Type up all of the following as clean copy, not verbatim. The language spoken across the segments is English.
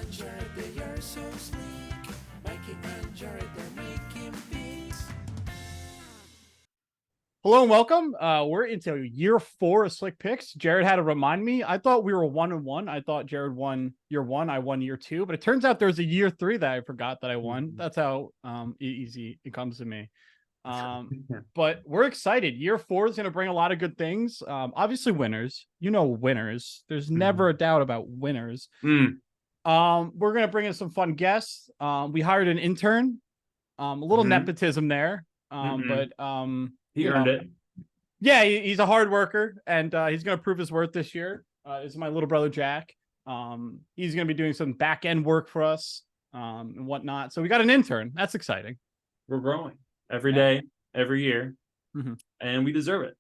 and Jared, they are so sleek. Mikey and Jared, they're making beats. Hello and welcome. We're into year 4 of Slick Picks. Jared had to remind me. I thought we were 1-1. I thought Jared won year 1. I won year 2, but it turns out there's a year 3 that I forgot that I won. That's how easy it comes to me. But we're excited. Year 4 is going to bring a lot of good things. Obviously winners. You know, winners. There's never a doubt about winners. We're going to bring in some fun guests. We hired an intern. A little nepotism there. But he earned it. Yeah, he's a hard worker, and he's going to prove his worth this year. This is my little brother, Jack. He's going to be doing some back-end work for us and whatnot. So we got an intern. That's exciting. We're growing every day, every year, and we deserve it.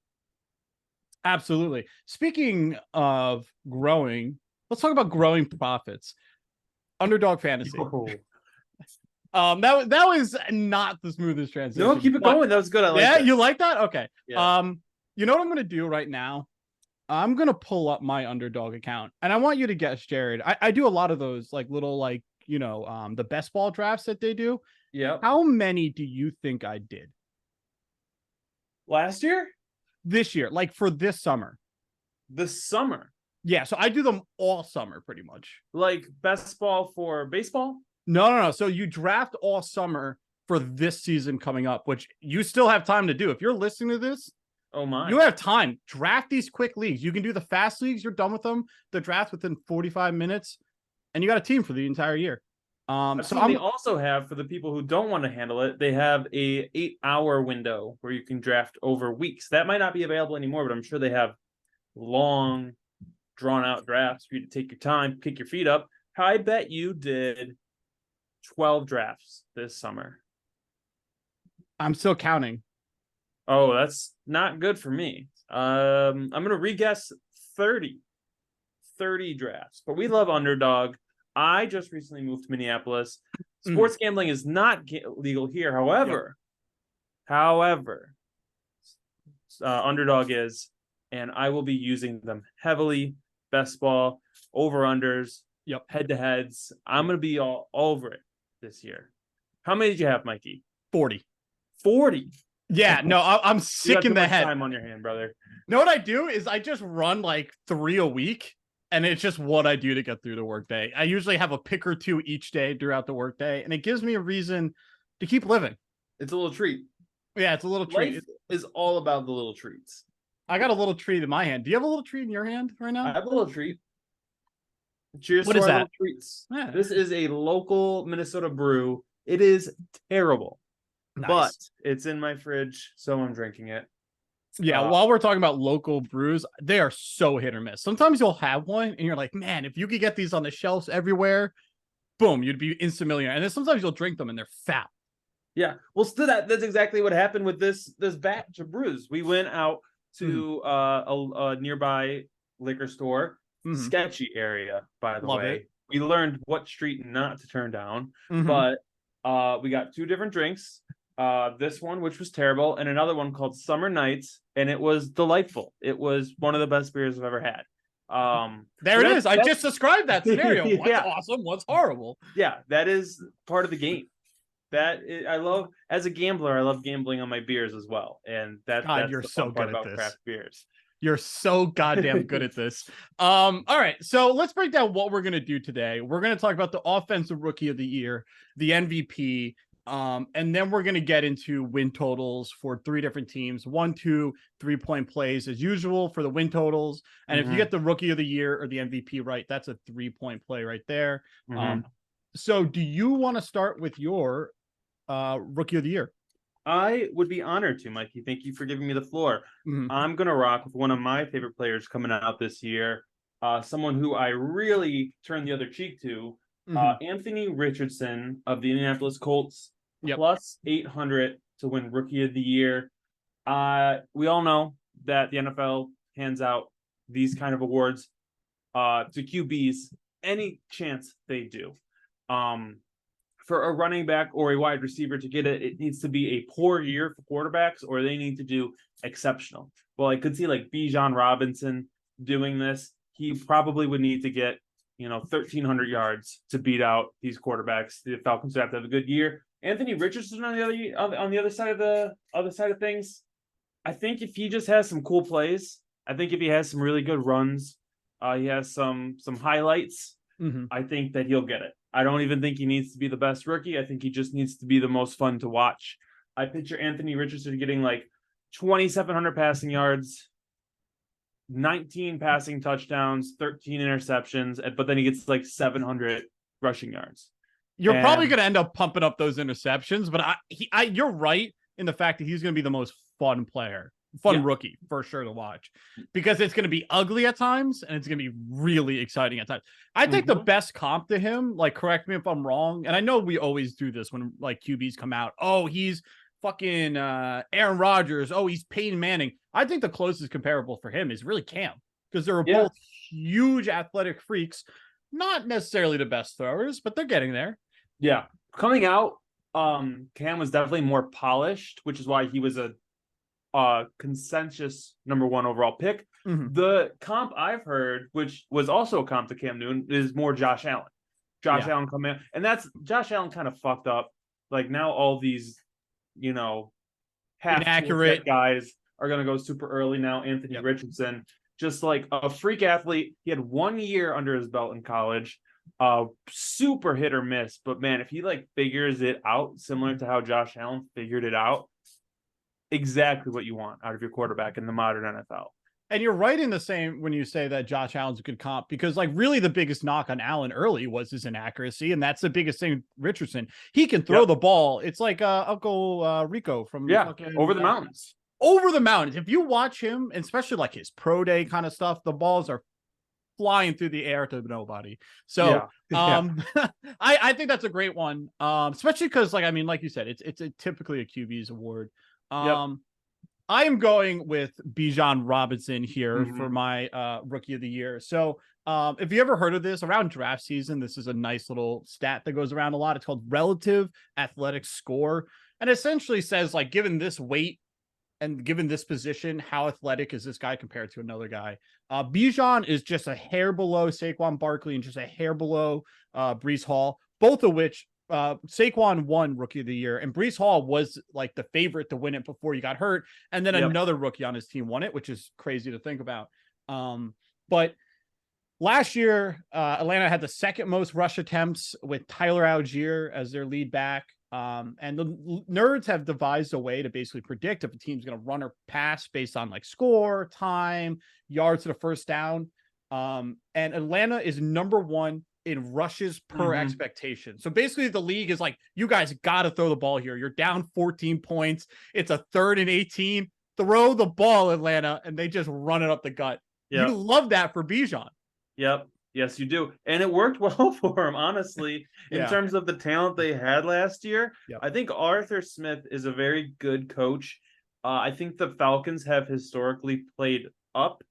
Absolutely. Speaking of growing, let's talk about growing profits. Underdog fantasy. That was not the smoothest transition. No, keep it going. That was good. I like that. You like that? Okay. Yeah. You know what I'm gonna do right now? I'm gonna pull up my Underdog account, and I want you to guess, Jared. I do a lot of those like little the best ball drafts that they do. Yeah. How many do you think I did Last year? this year? Like for this summer? This summer? Yeah, so I do them all summer pretty much. Like best ball for baseball? No. So you draft all summer for this season coming up, which you still have time to do. If you're listening to this, oh my, you have time. Draft these quick leagues. You can do the fast leagues. You're done with them. The draft within 45 minutes, and you got a team for the entire year. They also have, for the people who don't want to handle it, they have a 8-hour window where you can draft over weeks. That might not be available anymore, but I'm sure they have long, drawn-out drafts for you to take your time, kick your feet up. I bet you did 12 drafts this summer. I'm still counting. Oh, that's not good for me. I'm going to re-guess 30 drafts, but we love Underdog. I just recently moved to Minneapolis. Sports gambling is not legal here. However, Underdog is, and I will be using them heavily. Best ball, over-unders, head-to-heads. I'm going to be all over it this year. How many did you have, Mikey? 40. 40? Yeah, no, I'm sick in the head. Time on your hand, brother. Know what I do is I just run like 3 a week, and it's just what I do to get through the workday. I usually have a pick or 2 each day throughout the workday, and it gives me a reason to keep living. It's a little treat. Yeah, it's a little treat. Life is all about the little treats. I got a little treat in my hand. Do you have a little treat in your hand right now? I have a little treat. Cheers what to is our that? Little treats. Yeah. This is a local Minnesota brew. It is terrible, but it's in my fridge, so I'm drinking it. Yeah, while we're talking about local brews, they are so hit or miss. Sometimes you'll have one, and you're like, man, if you could get these on the shelves everywhere, boom, you'd be instant millionaire. And then sometimes you'll drink them, and they're foul. Yeah, well, still, that's exactly what happened with this batch of brews. We went out to a nearby liquor store, sketchy area, by the way. We learned what street not to turn down, but we got 2 different drinks. This one, which was terrible, and another one called Summer Nights, and it was delightful. It was one of the best beers I've ever had. There it is. I just described that scenario. What's awesome? What's horrible? Yeah, that is part of the game. I love, as a gambler, I love gambling on my beers as well, and that's you're the so fun part good at about this. craft beers. You're so goddamn good at this. All right, so let's break down what we're gonna do today. We're gonna talk about the offensive rookie of the year, the MVP, and then we're gonna get into win totals for 3 different teams, 1, 2, 3-point plays as usual for the win totals. And if you get the rookie of the year or the MVP right, that's a 3-point play right there. So do you want to start with your rookie of the year? I would be honored to, Mikey. Thank you for giving me the floor. I'm going to rock with one of my favorite players coming out this year, someone who I really turned the other cheek to, Anthony Richardson of the Indianapolis Colts, plus 800 to win rookie of the year. We all know that the NFL hands out these kind of awards to QBs any chance they do. For a running back or a wide receiver to get it, it needs to be a poor year for quarterbacks, or they need to do exceptional. Well, I could see like Bijan Robinson doing this. He probably would need to get, 1,300 yards to beat out these quarterbacks. The Falcons have to have a good year. Anthony Richardson on the other side of things. I think if he just has some cool plays, I think if he has some really good runs, he has some highlights. I think that he'll get it. I don't even think he needs to be the best rookie. I think he just needs to be the most fun to watch. I picture Anthony Richardson getting like 2,700 passing yards, 19 passing touchdowns, 13 interceptions, but then he gets like 700 rushing yards. You're probably going to end up pumping up those interceptions, but you're right in the fact that he's going to be the most fun rookie for sure to watch, because it's going to be ugly at times and it's going to be really exciting at times. I think the best comp to him, like, correct me if I'm wrong, and I know we always do this when like QBs come out. Oh, he's fucking Aaron Rodgers. Oh, he's Peyton Manning. I think the closest comparable for him is really Cam, because they're both huge athletic freaks, not necessarily the best throwers, but they're getting there. Yeah. Coming out, Cam was definitely more polished, which is why he was a consensus number 1 overall pick. The comp I've heard, which was also a comp to Cam Newton, is more Josh Allen. Allen coming in, and that's Josh Allen kind of fucked up. Like, now all these, half inaccurate guys are going to go super early now. Anthony Richardson, just like a freak athlete. He had 1 year under his belt in college. Super hit or miss, but man, if he like figures it out similar to how Josh Allen figured it out, exactly what you want out of your quarterback in the modern NFL. And you're right in the same when you say that Josh Allen's a good comp, because like really the biggest knock on Allen early was his inaccuracy, and that's the biggest thing. Richardson, he can throw the ball. It's like Uncle Rico from over the mountains. Over the mountains. If you watch him, especially like his pro day kind of stuff, the balls are flying through the air to nobody. So I think that's a great one. Especially because, like, I mean, like you said, it's typically a QB's award. I am going with Bijan Robinson here for my rookie of the year. So if you ever heard of this around draft season, this is a nice little stat that goes around a lot. It's called relative athletic score. And essentially says, like, given this weight and given this position, how athletic is this guy compared to another guy? Bijan is just a hair below Saquon Barkley and just a hair below Breece Hall, both of which Saquon won rookie of the year, and Breece Hall was like the favorite to win it before he got hurt. And then another rookie on his team won it, which is crazy to think about. But last year, Atlanta had the second most rush attempts with Tyler Algier as their lead back. And the nerds have devised a way to basically predict if a team's going to run or pass based on like score, time, yards to the first down. And Atlanta is number 1 in rushes per expectation. So basically the league is like, you guys got to throw the ball here. You're down 14 points. It's a 3rd and 18. Throw the ball, Atlanta, and they just run it up the gut. You love that for Bijan. Yep. Yes, you do. And it worked well for him, honestly, in terms of the talent they had last year. I think Arthur Smith is a very good coach. I think the Falcons have historically played up.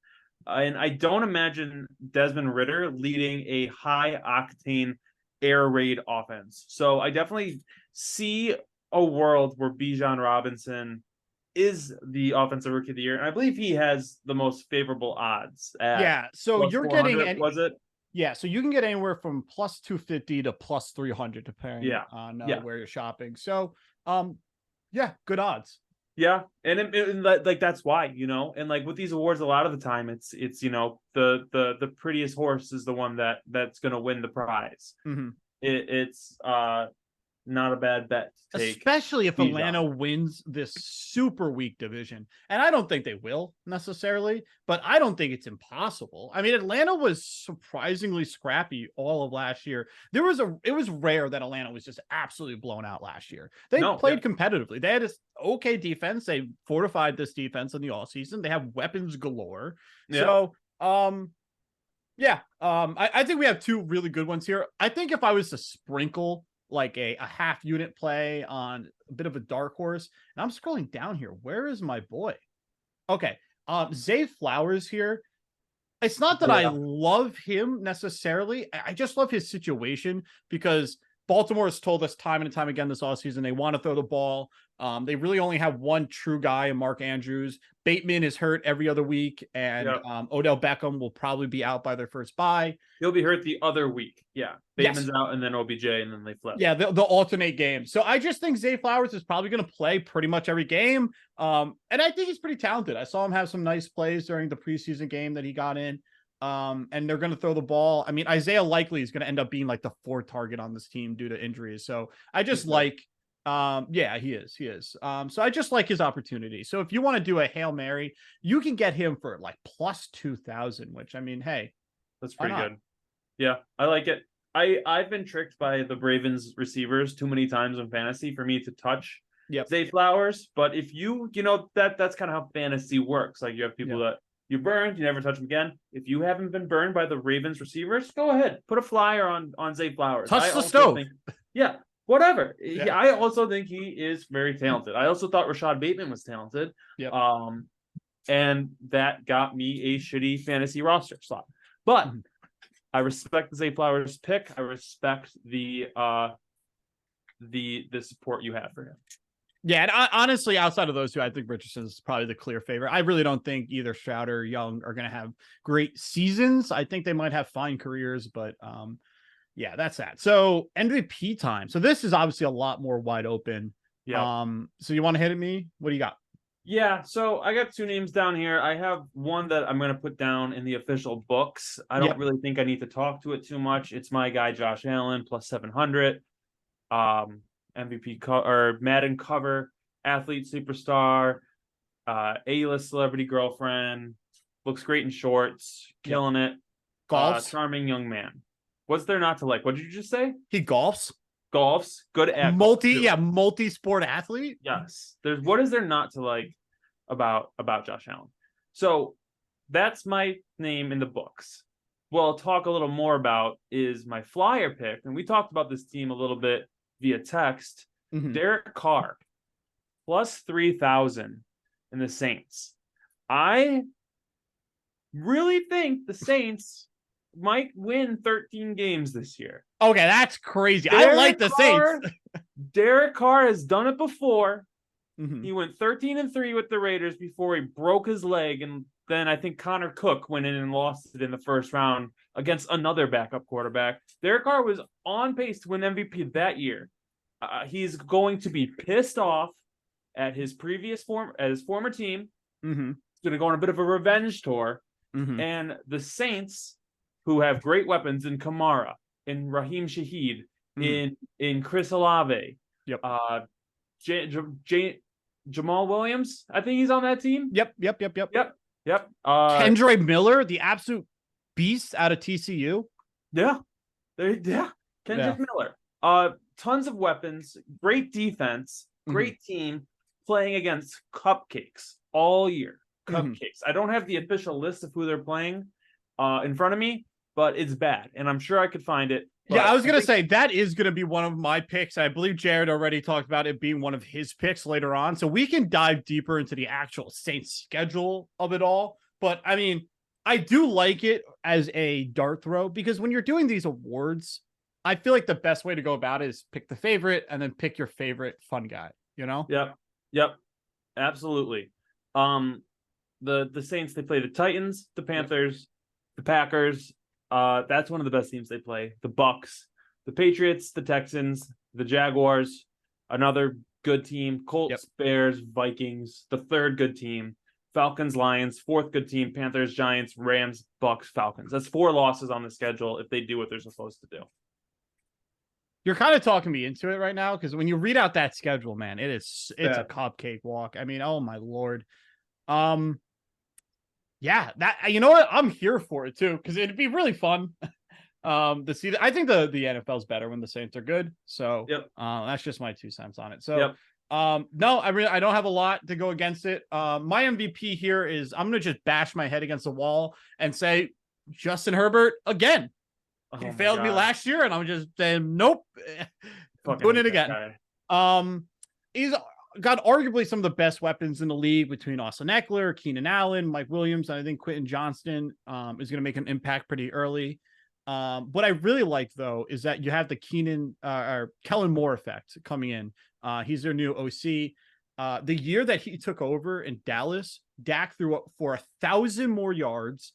And I don't imagine Desmond Ridder leading a high-octane air raid offense. So I definitely see a world where Bijan Robinson is the offensive rookie of the year. And I believe he has the most favorable odds. So you're getting... Was it? Yeah, so you can get anywhere from plus 250 to plus 300, depending on where you're shopping. So, good odds. Yeah, and like that's why, and like with these awards, a lot of the time it's the prettiest horse is the one that's going to win the prize. It's not a bad bet to take, especially if Atlanta wins this super weak division. And I don't think they will necessarily, but I don't think it's impossible. I mean, Atlanta was surprisingly scrappy all of last year. It was rare that Atlanta was just absolutely blown out last year. They played competitively. They had this okay defense. They fortified this defense in the offseason. They have weapons galore. So, I think we have 2 really good ones here. I think if I was to sprinkle like a half unit play on a bit of a dark horse, and I'm scrolling down here. Where is my boy? Okay. Zay Flowers here. It's not that I love him necessarily. I just love his situation because Baltimore has told us time and time again this offseason they want to throw the ball. They really only have one true guy in Mark Andrews. Bateman is hurt every other week, and Odell Beckham will probably be out by their first bye. He'll be hurt the other week. Yeah. Bateman's Yes. out, and then OBJ, and then they flip. Yeah, they'll alternate games. So I just think Zay Flowers is probably going to play pretty much every game. And I think he's pretty talented. I saw him have some nice plays during the preseason game that he got in. And they're going to throw the ball. I mean, Isaiah likely is going to end up being like the fourth target on this team due to injuries. So I just he is. So I just like his opportunity. So if you want to do a Hail Mary, you can get him for like plus 2,000, which I mean, hey, that's pretty good. Yeah, I like it. I've been tricked by the Ravens receivers too many times in fantasy for me to touch Zay Flowers. But if that's kind of how fantasy works. Like you have people that you burned, you never touch them again. If you haven't been burned by the Ravens receivers, go ahead, put a flyer on Zay Flowers. Touch the stove. Whatever. Yeah. I also think he is very talented. I also thought Rashad Bateman was talented. Yep. And that got me a shitty fantasy roster slot. But I respect the Zay Flowers pick. I respect the support you have for him. Yeah, and honestly, outside of those two, I think Richardson is probably the clear favorite. I really don't think either Stroud or Young are going to have great seasons. I think they might have fine careers, but yeah, that's that. So MVP time. So this is obviously a lot more wide open. Yeah. So you want to hit at me? What do you got? Yeah, so I got two names down here. I have one that I'm going to put down in the official books. I don't really think I need to talk to it too much. It's my guy, Josh Allen, plus 700. MVP or Madden cover, athlete superstar, A-list celebrity girlfriend, looks great in shorts, killing it. Golfs. Charming young man. What's there not to like? What did you just say? He golfs. Golfs, good at multi-sport athlete. Yes. What is there not to like about Josh Allen? So that's my name in the books. What I'll talk a little more about is my flyer pick, and we talked about this team a little bit via text. Derek Carr, plus 3,000 in the Saints. I really think the Saints might win 13 games this year. Okay, that's crazy. I like the Saints. Derek Carr has done it before. He went 13-3 with the Raiders before he broke his leg, and then I think Connor Cook went in and lost it in the first round against another backup quarterback. Derek Carr was on pace to win MVP that year. He's going to be pissed off at his former team. He's going to go on a bit of a revenge tour. And the Saints, who have great weapons in Kamara, in Raheem Shaheed, in Chris Olave, Jamal Williams, I think he's on that team. Yep. Kendra Miller, the absolute beast out of TCU. Kendrick Miller. Tons of weapons, great defense, great team, playing against cupcakes all year. Cupcakes. I don't have the official list of who they're playing in front of me, but it's bad, and I'm sure I could find it. Yeah, I was going to say that is going to be one of my picks. I believe Jared already talked about it being one of his picks later on, so we can dive deeper into the actual Saints schedule of it all. But I mean, I do like it as a dart throw because when you're doing these awards, I feel like the best way to go about it is pick the favorite and then pick your favorite fun guy, you know? Yep. Absolutely. The Saints, they play the Titans, the Panthers, the Packers. That's one of the best teams they play. The Bucks, the Patriots, the Texans, the Jaguars, another good team, Colts, Bears, Vikings, the third good team, Falcons, Lions, fourth good team, Panthers, Giants, Rams, Bucks, Falcons. That's 4 losses on the schedule if they do what they're supposed to do. You're kind of talking me into it right now because when you read out that schedule, man, it's a cupcake walk. I mean, oh my Lord. Yeah, that, you know what? I'm here for it too because it'd be really fun to see that. I think the NFL's better when the Saints are good. So that's just my 2 cents on it. So no, I don't have a lot to go against it. My MVP here is I'm gonna just bash my head against the wall and say Justin Herbert again. He failed me last year, and I'm just saying, nope, doing it again. He's got arguably some of the best weapons in the league between Austin Eckler, Keenan Allen, Mike Williams, and I think Quentin Johnston is going to make an impact pretty early. What I really like, though, is that you have the Kellen Moore effect coming in. He's their new OC. The year that he took over in Dallas, Dak threw up for 1,000 more yards,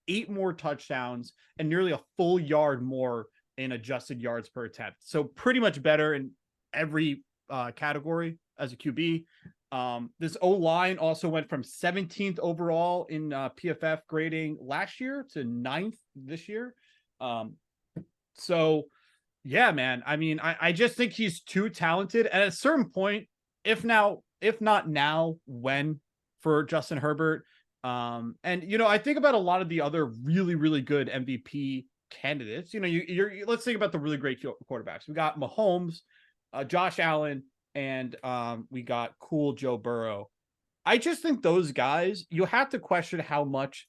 8 more touchdowns, and nearly a full yard more in adjusted yards per attempt. So pretty much better in every category as a QB. This O-line also went from 17th overall in PFF grading last year to 9th this year. So yeah, man. I mean, I just think he's too talented. And at a certain point, if not now, when for Justin Herbert? And I think about a lot of the other really, really good MVP candidates. Let's think about the really great quarterbacks. We got Mahomes, Josh Allen, and we got cool Joe Burrow. I just think those guys, you have to question how much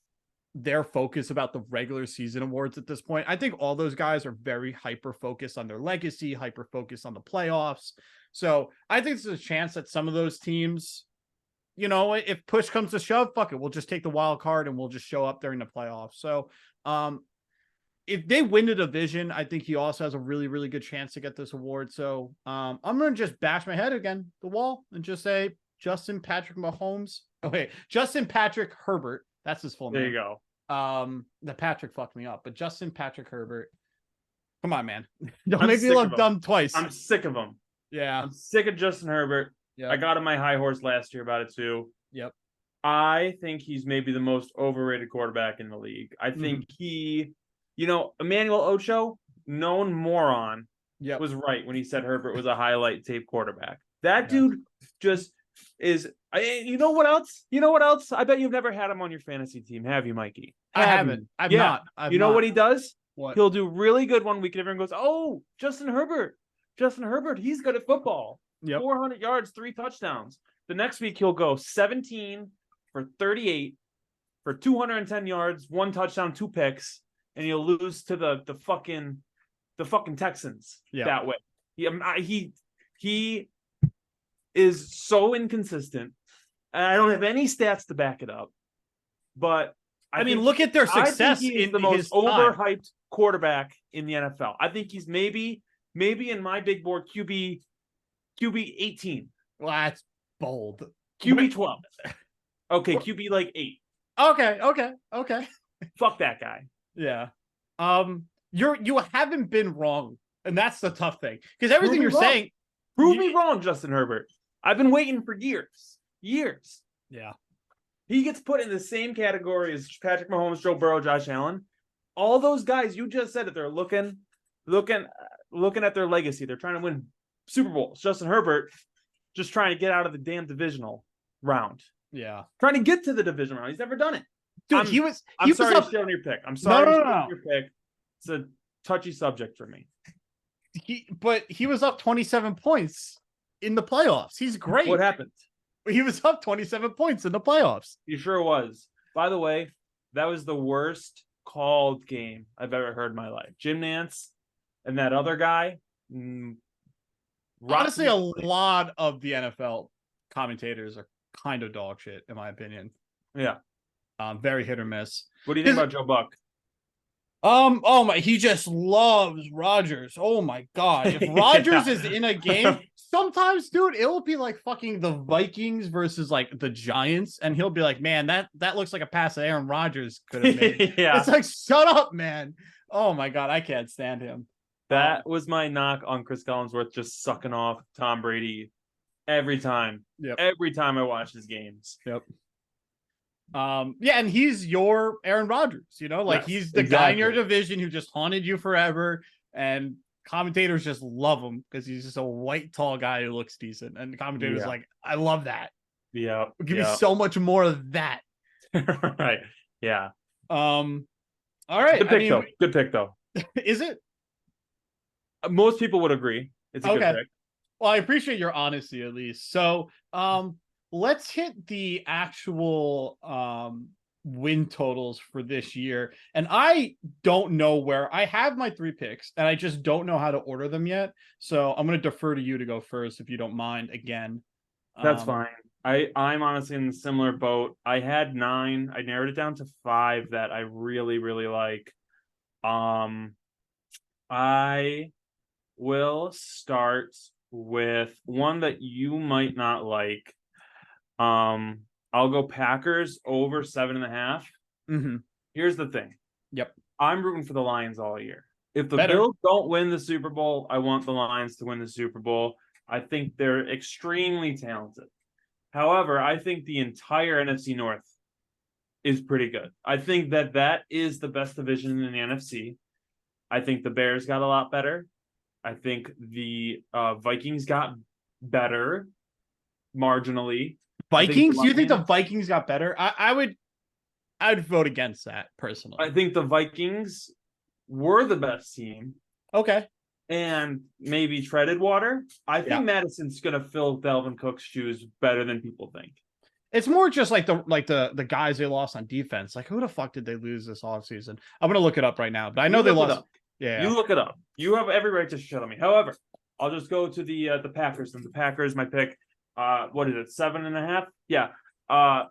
their focus about the regular season awards at this point. I think all those guys are very hyper focused on their legacy, hyper focused on the playoffs. So I think there's a chance that some of those teams, if push comes to shove, fuck it, we'll just take the wild card and we'll just show up during the playoffs. So if they win the division, I think he also has a really, really good chance to get this award. So I'm going to just bash my head again the wall and just say Justin Patrick Mahomes. Okay, Justin Patrick Herbert. That's his full name. There you go. The Patrick fucked me up, but Justin Patrick Herbert. Come on, man. Don't make me look dumb twice. I'm sick of him. Yeah. I'm sick of Justin Herbert. Yep. I got on my high horse last year about it too. Yep. I think he's maybe the most overrated quarterback in the league. I think Emmanuel Ocho, known moron, was right when he said Herbert was a highlight tape quarterback. That dude just is. You know what else? I bet you've never had him on your fantasy team, have you, Mikey? I haven't. I've not. You know what he does? What? He'll do really good one week and everyone goes, "Oh, Justin Herbert, he's good at football. Yep. 400 yards, 3 touchdowns." The next week he'll go 17 for 38 for 210 yards, 1 touchdown, 2 picks, and you'll lose to the fucking Texans that way. He is so inconsistent. And I don't have any stats to back it up. But I mean, look at their success in the most time. overhyped quarterback in the NFL. I think he's maybe in my big board QB 18. Well, that's bold. QB 12. Okay, QB like 8. Okay. Fuck that guy. Yeah. You haven't been wrong, and that's the tough thing. Because everything you're saying, prove me wrong, Justin Herbert. I've been waiting for years. Yeah. He gets put in the same category as Patrick Mahomes, Joe Burrow, Josh Allen. All those guys, you just said it. They're looking at their legacy. They're trying to win Super Bowls. Justin Herbert just trying to get out of the damn divisional round. Yeah. Trying to get to the division round. He's never done it. Dude, I'm sorry to steal your pick. I'm sorry to steal your pick. It's a touchy subject for me. But he was up 27 points in the playoffs. He's great. What happened? He was up 27 points in the playoffs. He sure was. By the way, that was the worst called game I've ever heard in my life. Jim Nantz and that other guy. Honestly, a lot of the NFL commentators are kind of dog shit, in my opinion. Yeah. Very hit or miss. What do you think about Joe Buck? Oh my, he just loves Rodgers. Oh my God. If Rodgers is in a game, sometimes, dude, it will be like fucking the Vikings versus like the Giants, and he'll be like, man, that looks like a pass that Aaron Rodgers could have made. Yeah. It's like, shut up, man. Oh my God, I can't stand him. That was my knock on Chris Collinsworth, just sucking off Tom Brady every time. Yep. Every time I watch his games. Yep. Yeah, and he's your Aaron Rodgers, Yes, he's the guy in your division who just haunted you forever, and commentators just love him because he's just a white, tall guy who looks decent, and the commentators like, I love that. Yeah. Give me so much more of that. Right. Yeah. All right. Good pick though. Is it? Most people would agree. It's a good pick. Well, I appreciate your honesty at least. So, let's hit the actual win totals for this year. And I don't know where I have my 3 picks, and I just don't know how to order them yet. So I'm going to defer to you to go first, if you don't mind again. That's fine. I'm honestly in a similar boat. I had 9. I narrowed it down to 5 that I really, really like. I will start with one that you might not like. I'll go Packers over 7.5. Here's the thing. Yep. I'm rooting for the Lions all year. If the Better. Bills don't win the Super Bowl, I want the Lions to win the Super Bowl. I think they're extremely talented. However, I think the entire NFC North is pretty good. I think that is the best division in the NFC. I think the Bears got a lot better. I think the Vikings got better marginally. Vikings? You think the Vikings got better? I would vote against that personally. I think the Vikings were the best team. Okay. And maybe treaded water. I think Madison's gonna fill Dalvin Cook's shoes better than people think. It's more just like the guys they lost on defense. Like, who the fuck did they lose this offseason? I'm gonna look it up right now, but I know they lost. Yeah, you look it up. You have every right to shut on me. However, I'll just go to the Packers, and the Packers, my pick. What is it? 7.5? Yeah. I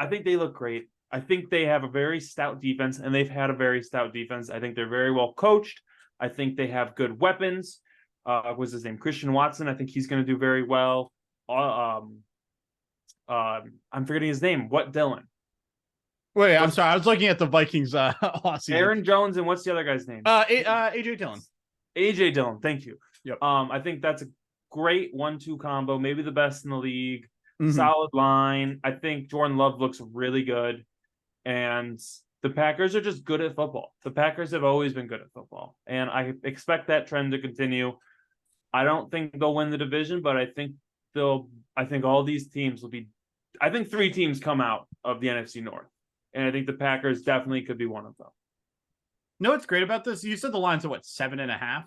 think they look great. I think they have a very stout defense, and they've had a very stout defense. I think they're very well coached. I think they have good weapons. What's his name? Christian Watson. I think he's going to do very well. I'm forgetting his name. What Dylan? Wait, I'm sorry. I was looking at the Vikings. Aaron Jones, and what's the other guy's name? AJ Dillon. AJ Dillon. Thank you. Yep. I think that's a great 1-2 combo. Maybe the best in the league. Solid line. I think Jordan Love looks really good, and the Packers are just good at football. The Packers have always been good at football, and I expect that trend to continue. I don't think they'll win the division, but I think all these teams will be. I think 3 teams come out of the NFC North, and I think the Packers definitely could be one of them. No, what's great about this? You said the lines are what, 7.5?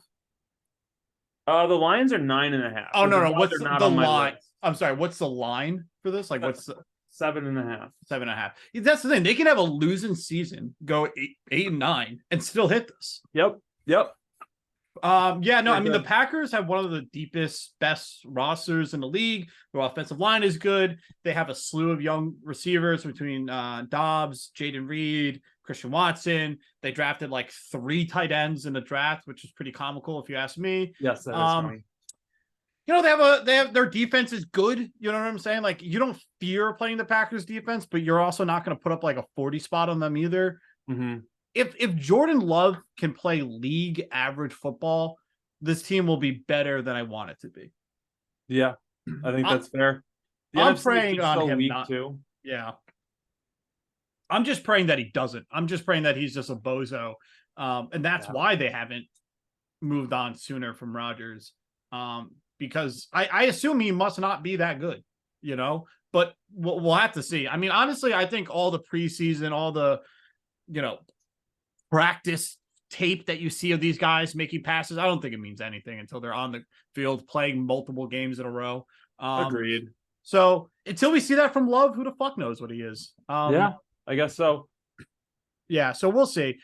The Lions are 9.5. Oh no, what's the line? I'm sorry, what's the line for this? Like, what's 7.5? 7.5. That's the thing. They can have a losing season, go 8-9, and still hit this. Yep. Yeah, no, I mean, the Packers have one of the deepest, best rosters in the league. Their offensive line is good. They have a slew of young receivers between Dobbs, Jaden Reed, Christian Watson. They drafted like 3 tight ends in the draft, which is pretty comical if you ask me. Yes, that is funny. You know, they have their defense is good. You know what I'm saying? Like, you don't fear playing the Packers defense, but you're also not going to put up like a 40 spot on them either. If Jordan Love can play league average football, this team will be better than I want it to be. Yeah, I think that's fair. I'm praying on him not too. Yeah. I'm just praying that he doesn't. I'm just praying that he's just a bozo. And that's why they haven't moved on sooner from Rodgers. Because I assume he must not be that good, you know, but we'll have to see. I mean, honestly, I think all the preseason, all the, practice tape that you see of these guys making passes, I don't think it means anything until they're on the field playing multiple games in a row. Agreed. So until we see that from Love, who the fuck knows what he is? Yeah, I guess so. Yeah, so we'll see.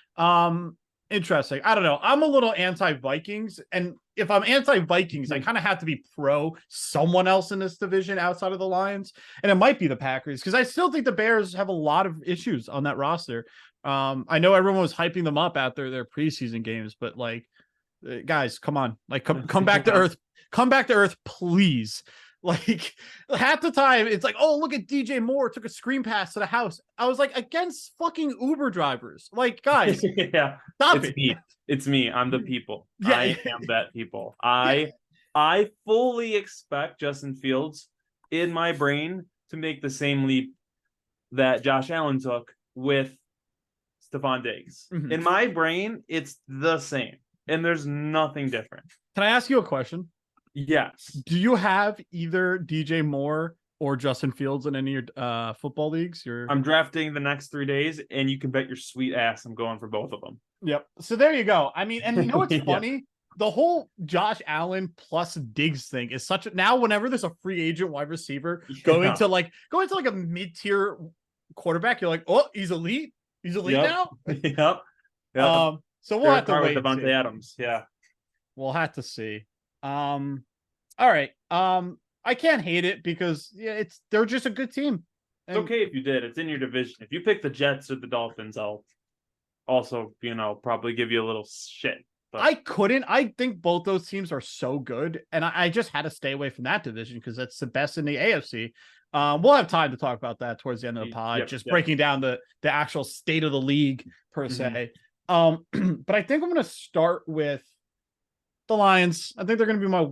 Interesting. I don't know. I'm a little anti-Vikings, and if I'm anti-Vikings, I kind of have to be pro someone else in this division outside of the Lions, and it might be the Packers, because I still think the Bears have a lot of issues on that roster. I know everyone was hyping them up after their preseason games, but like, guys, come on, like, come back to earth, please. Like, half the time it's like, oh, look at DJ Moore took a screen pass to the house. I was like, against fucking Uber drivers. Like, guys, stop it. It's me. I'm the people. Yeah. I am that people. I fully expect Justin Fields in my brain to make the same leap that Josh Allen took with Stephon Diggs. In my brain, it's the same, and there's nothing different. Can I ask you a question? Yes. Do you have either DJ Moore or Justin Fields in any of your football leagues? I'm drafting the next 3 days, and you can bet your sweet ass I'm going for both of them. Yep. So there you go. I mean, and you know what's funny? The whole Josh Allen plus Diggs thing is such a, now whenever there's a free agent wide receiver going to like a mid-tier quarterback, you're like, oh, he's elite. He's elite now. Yep. So we'll have to wait. With Devontae Adams. Yeah. We'll have to see. All right. I can't hate it because they're just a good team. It's okay if you did. It's in your division. If you pick the Jets or the Dolphins, I'll also, probably give you a little shit. But I think both those teams are so good, and I just had to stay away from that division because that's the best in the AFC. We'll have time to talk about that towards the end of the pod, Yep, just yep. breaking down the actual state of the league per se. But I think I'm going to start with the Lions. I think they're going to be my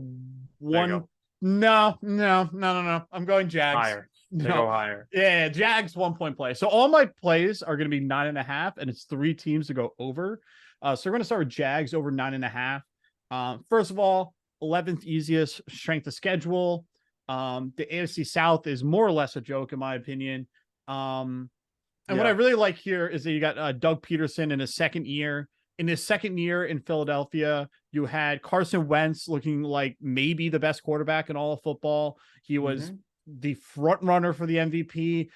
one. No. I'm going Jags. Higher. They No. go higher. Yeah, Jags 1 point play. So all my plays are going to be 9.5, and it's 3 teams to go over. So we're going to start with Jags over 9.5. First of all, 11th easiest strength of schedule. The AFC South is more or less a joke, in my opinion. And what I really like here is that you got Doug Peterson in his second year. In his second year in Philadelphia, you had Carson Wentz looking like maybe the best quarterback in all of football. He was the front runner for the MVP.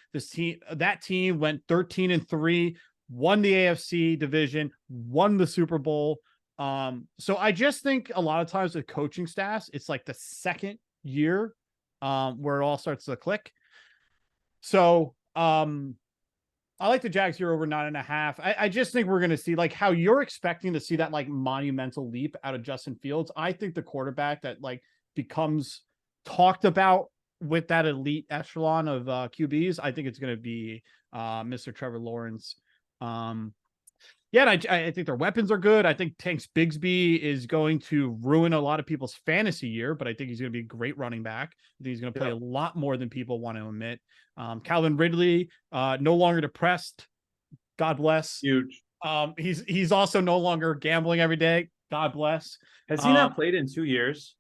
That team went 13-3, won the AFC division, won the Super Bowl. So I just think a lot of times with coaching staffs, it's like the second year where it all starts to click. So I like the Jags here over 9.5. I just think we're going to see like how you're expecting to see that like monumental leap out of Justin Fields. I think the quarterback that like becomes talked about with that elite echelon of QBs, I think it's going to be Mr. Trevor Lawrence. Yeah, and I think their weapons are good. I think Tanks Bigsby is going to ruin a lot of people's fantasy year, but I think he's going to be a great running back. I think he's going to play a lot more than people want to admit. Calvin Ridley, no longer depressed. God bless. Huge. He's also no longer gambling every day. God bless. Has he not played in 2 years?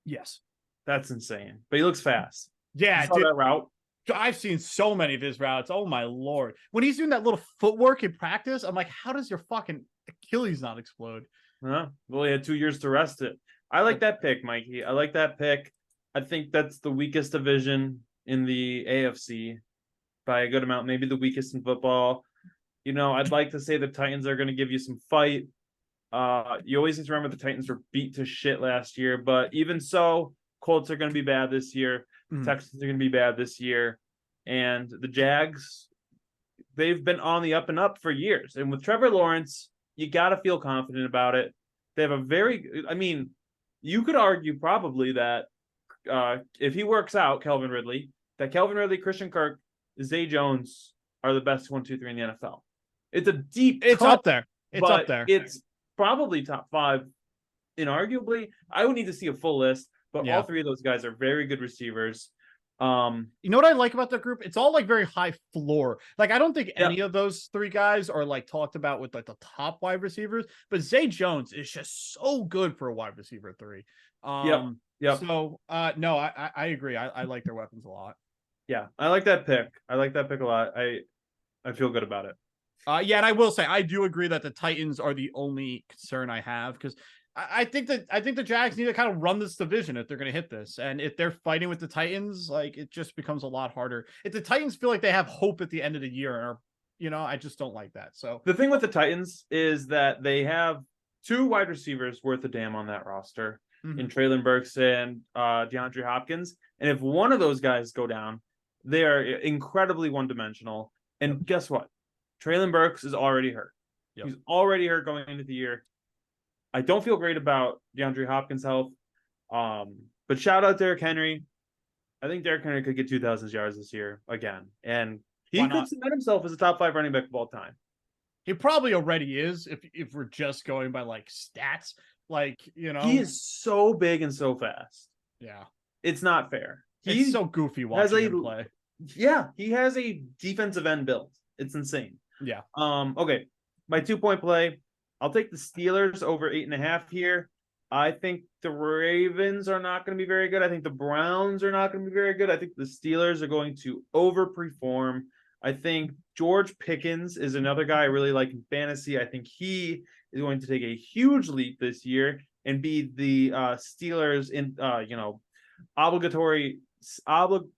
Yes. That's insane. But he looks fast. Yeah, you saw that route. I've seen so many of his routes. Oh my Lord. When he's doing that little footwork in practice, I'm like, how does your fucking Achilles not explode? Well, he had 2 years to rest it. I like that pick, Mikey. I like that pick. I think that's the weakest division in the AFC by a good amount, maybe the weakest in football. You know, I'd like to say the Titans are going to give you some fight. You always need to remember the Titans were beat to shit last year, but even so, Colts are going to be bad this year. Texans are going to be bad this year. And the Jags, they've been on the up and up for years. And with Trevor Lawrence, you got to feel confident about it. They have you could argue probably that if he works out, Calvin Ridley, Christian Kirk, Zay Jones are the best 1, 2, 3 in the NFL. It's a deep It's cut, up there. It's up there. It's probably top 5, inarguably. I would need to see a full list. But all 3 of those guys are very good receivers. You know what I like about their group? It's all like very high floor. Like I don't think any of those 3 guys are like talked about with like the top wide receivers, but Zay Jones is just so good for a wide receiver 3. So no, I agree. I like their weapons a lot. Yeah, I like that pick. I like that pick a lot. I feel good about it. Yeah, and I will say I do agree that the Titans are the only concern I have because I think the Jags need to kind of run this division if they're going to hit this. And if they're fighting with the Titans, like it just becomes a lot harder. If the Titans feel like they have hope at the end of the year, or, I just don't like that. So the thing with the Titans is that they have 2 wide receivers worth a damn on that roster in Treylon Burks and DeAndre Hopkins. And if one of those guys go down, they are incredibly one-dimensional. And guess what? Treylon Burks is already hurt. He's already hurt going into the year. I don't feel great about DeAndre Hopkins' health. But shout out Derrick Henry. I think Derrick Henry could get 2,000 yards this year again. And he could cement himself as a top 5 running back of all time. He probably already is if we're just going by like stats. Like, He is so big and so fast. Yeah. It's not fair. He's so goofy watching him play. Yeah, he has a defensive end build. It's insane. Yeah. Okay. My 2-point play. I'll take the Steelers over 8.5 here. I think the Ravens are not going to be very good. I think the Browns are not going to be very good. I think the Steelers are going to overperform. I think George Pickens is another guy I really like in fantasy. I think he is going to take a huge leap this year and be the Steelers in obligatory. I don't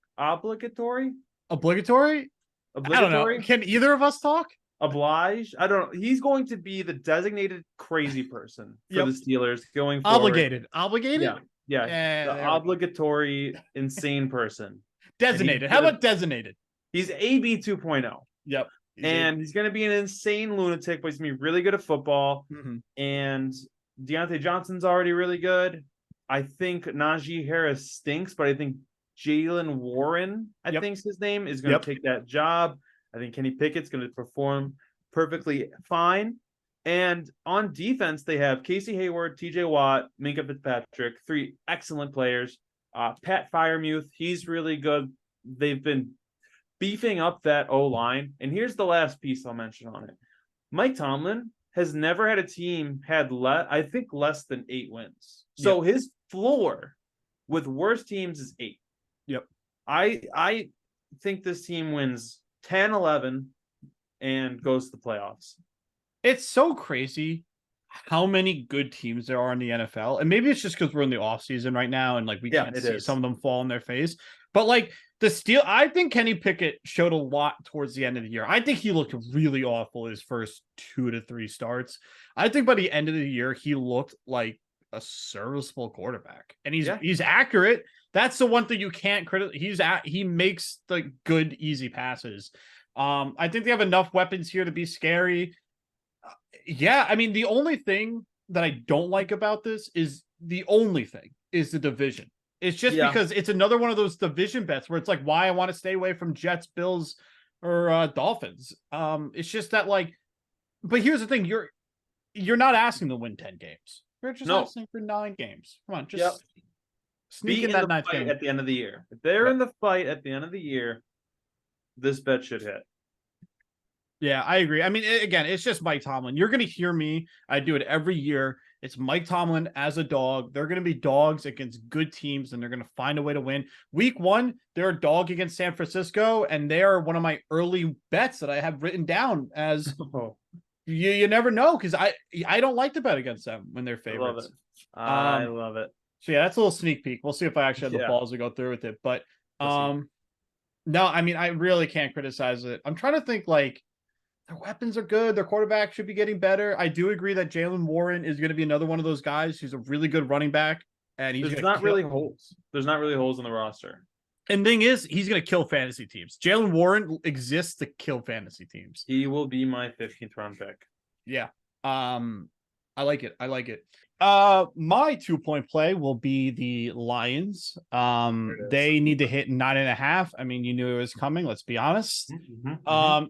know. Can either of us talk? Oblige. I don't know. He's going to be the designated crazy person for the Steelers going forward. Obligated? Yeah. The obligatory insane person. Designated. How about designated? He's AB 2.0. Yep. He's going to be an insane lunatic, but he's going to be really good at football. And Deontay Johnson's already really good. I think Najee Harris stinks, but I think Jalen Warren, I think's his name, is going to take that job. I think Kenny Pickett's going to perform perfectly fine. And on defense, they have Casey Hayward, TJ Watt, Minka Fitzpatrick, 3 excellent players. Pat Freiermuth, he's really good. They've been beefing up that O-line. And here's the last piece I'll mention on it. Mike Tomlin has never had a team had less than 8 wins. So his floor with worse teams is 8. Yep. I think this team wins 10, 11 and goes to the playoffs. It's so crazy how many good teams there are in the NFL. And maybe it's just because we're in the offseason right now and like we can't see some of them fall in their face. But like I think Kenny Pickett showed a lot towards the end of the year. I think he looked really awful his first 2 to 3 starts. I think by the end of the year, he looked like a serviceable quarterback. And he's accurate. That's the one thing you can't criticize. He makes the good, easy passes. I think they have enough weapons here to be scary. Yeah, I mean, the only thing that I don't like about this is the division. It's just because it's another one of those division bets where it's like, why I want to stay away from Jets, Bills, or Dolphins. It's just that but here's the thing: you're not asking to win 10 games. You're just asking for 9 games. Come on, just sneak in that 9th game at the end of the year. If they're in the fight at the end of the year, this bet should hit. Yeah, I agree. I mean, again, it's just Mike Tomlin. You're going to hear me. I do it every year. It's Mike Tomlin as a dog. They're going to be dogs against good teams, and they're going to find a way to win. Week 1, they're a dog against San Francisco, and they are one of my early bets that I have written down as you never know, because I don't like to bet against them when they're favorites. I love it. So, yeah, that's a little sneak peek. We'll see if I actually have the balls to go through with it. But, no, I mean, I really can't criticize it. I'm trying to think, their weapons are good. Their quarterback should be getting better. I do agree that Jalen Warren is going to be another one of those guys who's a really good running back. And There's not really holes. There's not really holes in the roster. And thing is, he's going to kill fantasy teams. Jalen Warren exists to kill fantasy teams. He will be my 15th round pick. Yeah. I like it. My 2-point play will be the Lions. They need to hit 9.5. I mean, you knew it was coming. Let's be honest.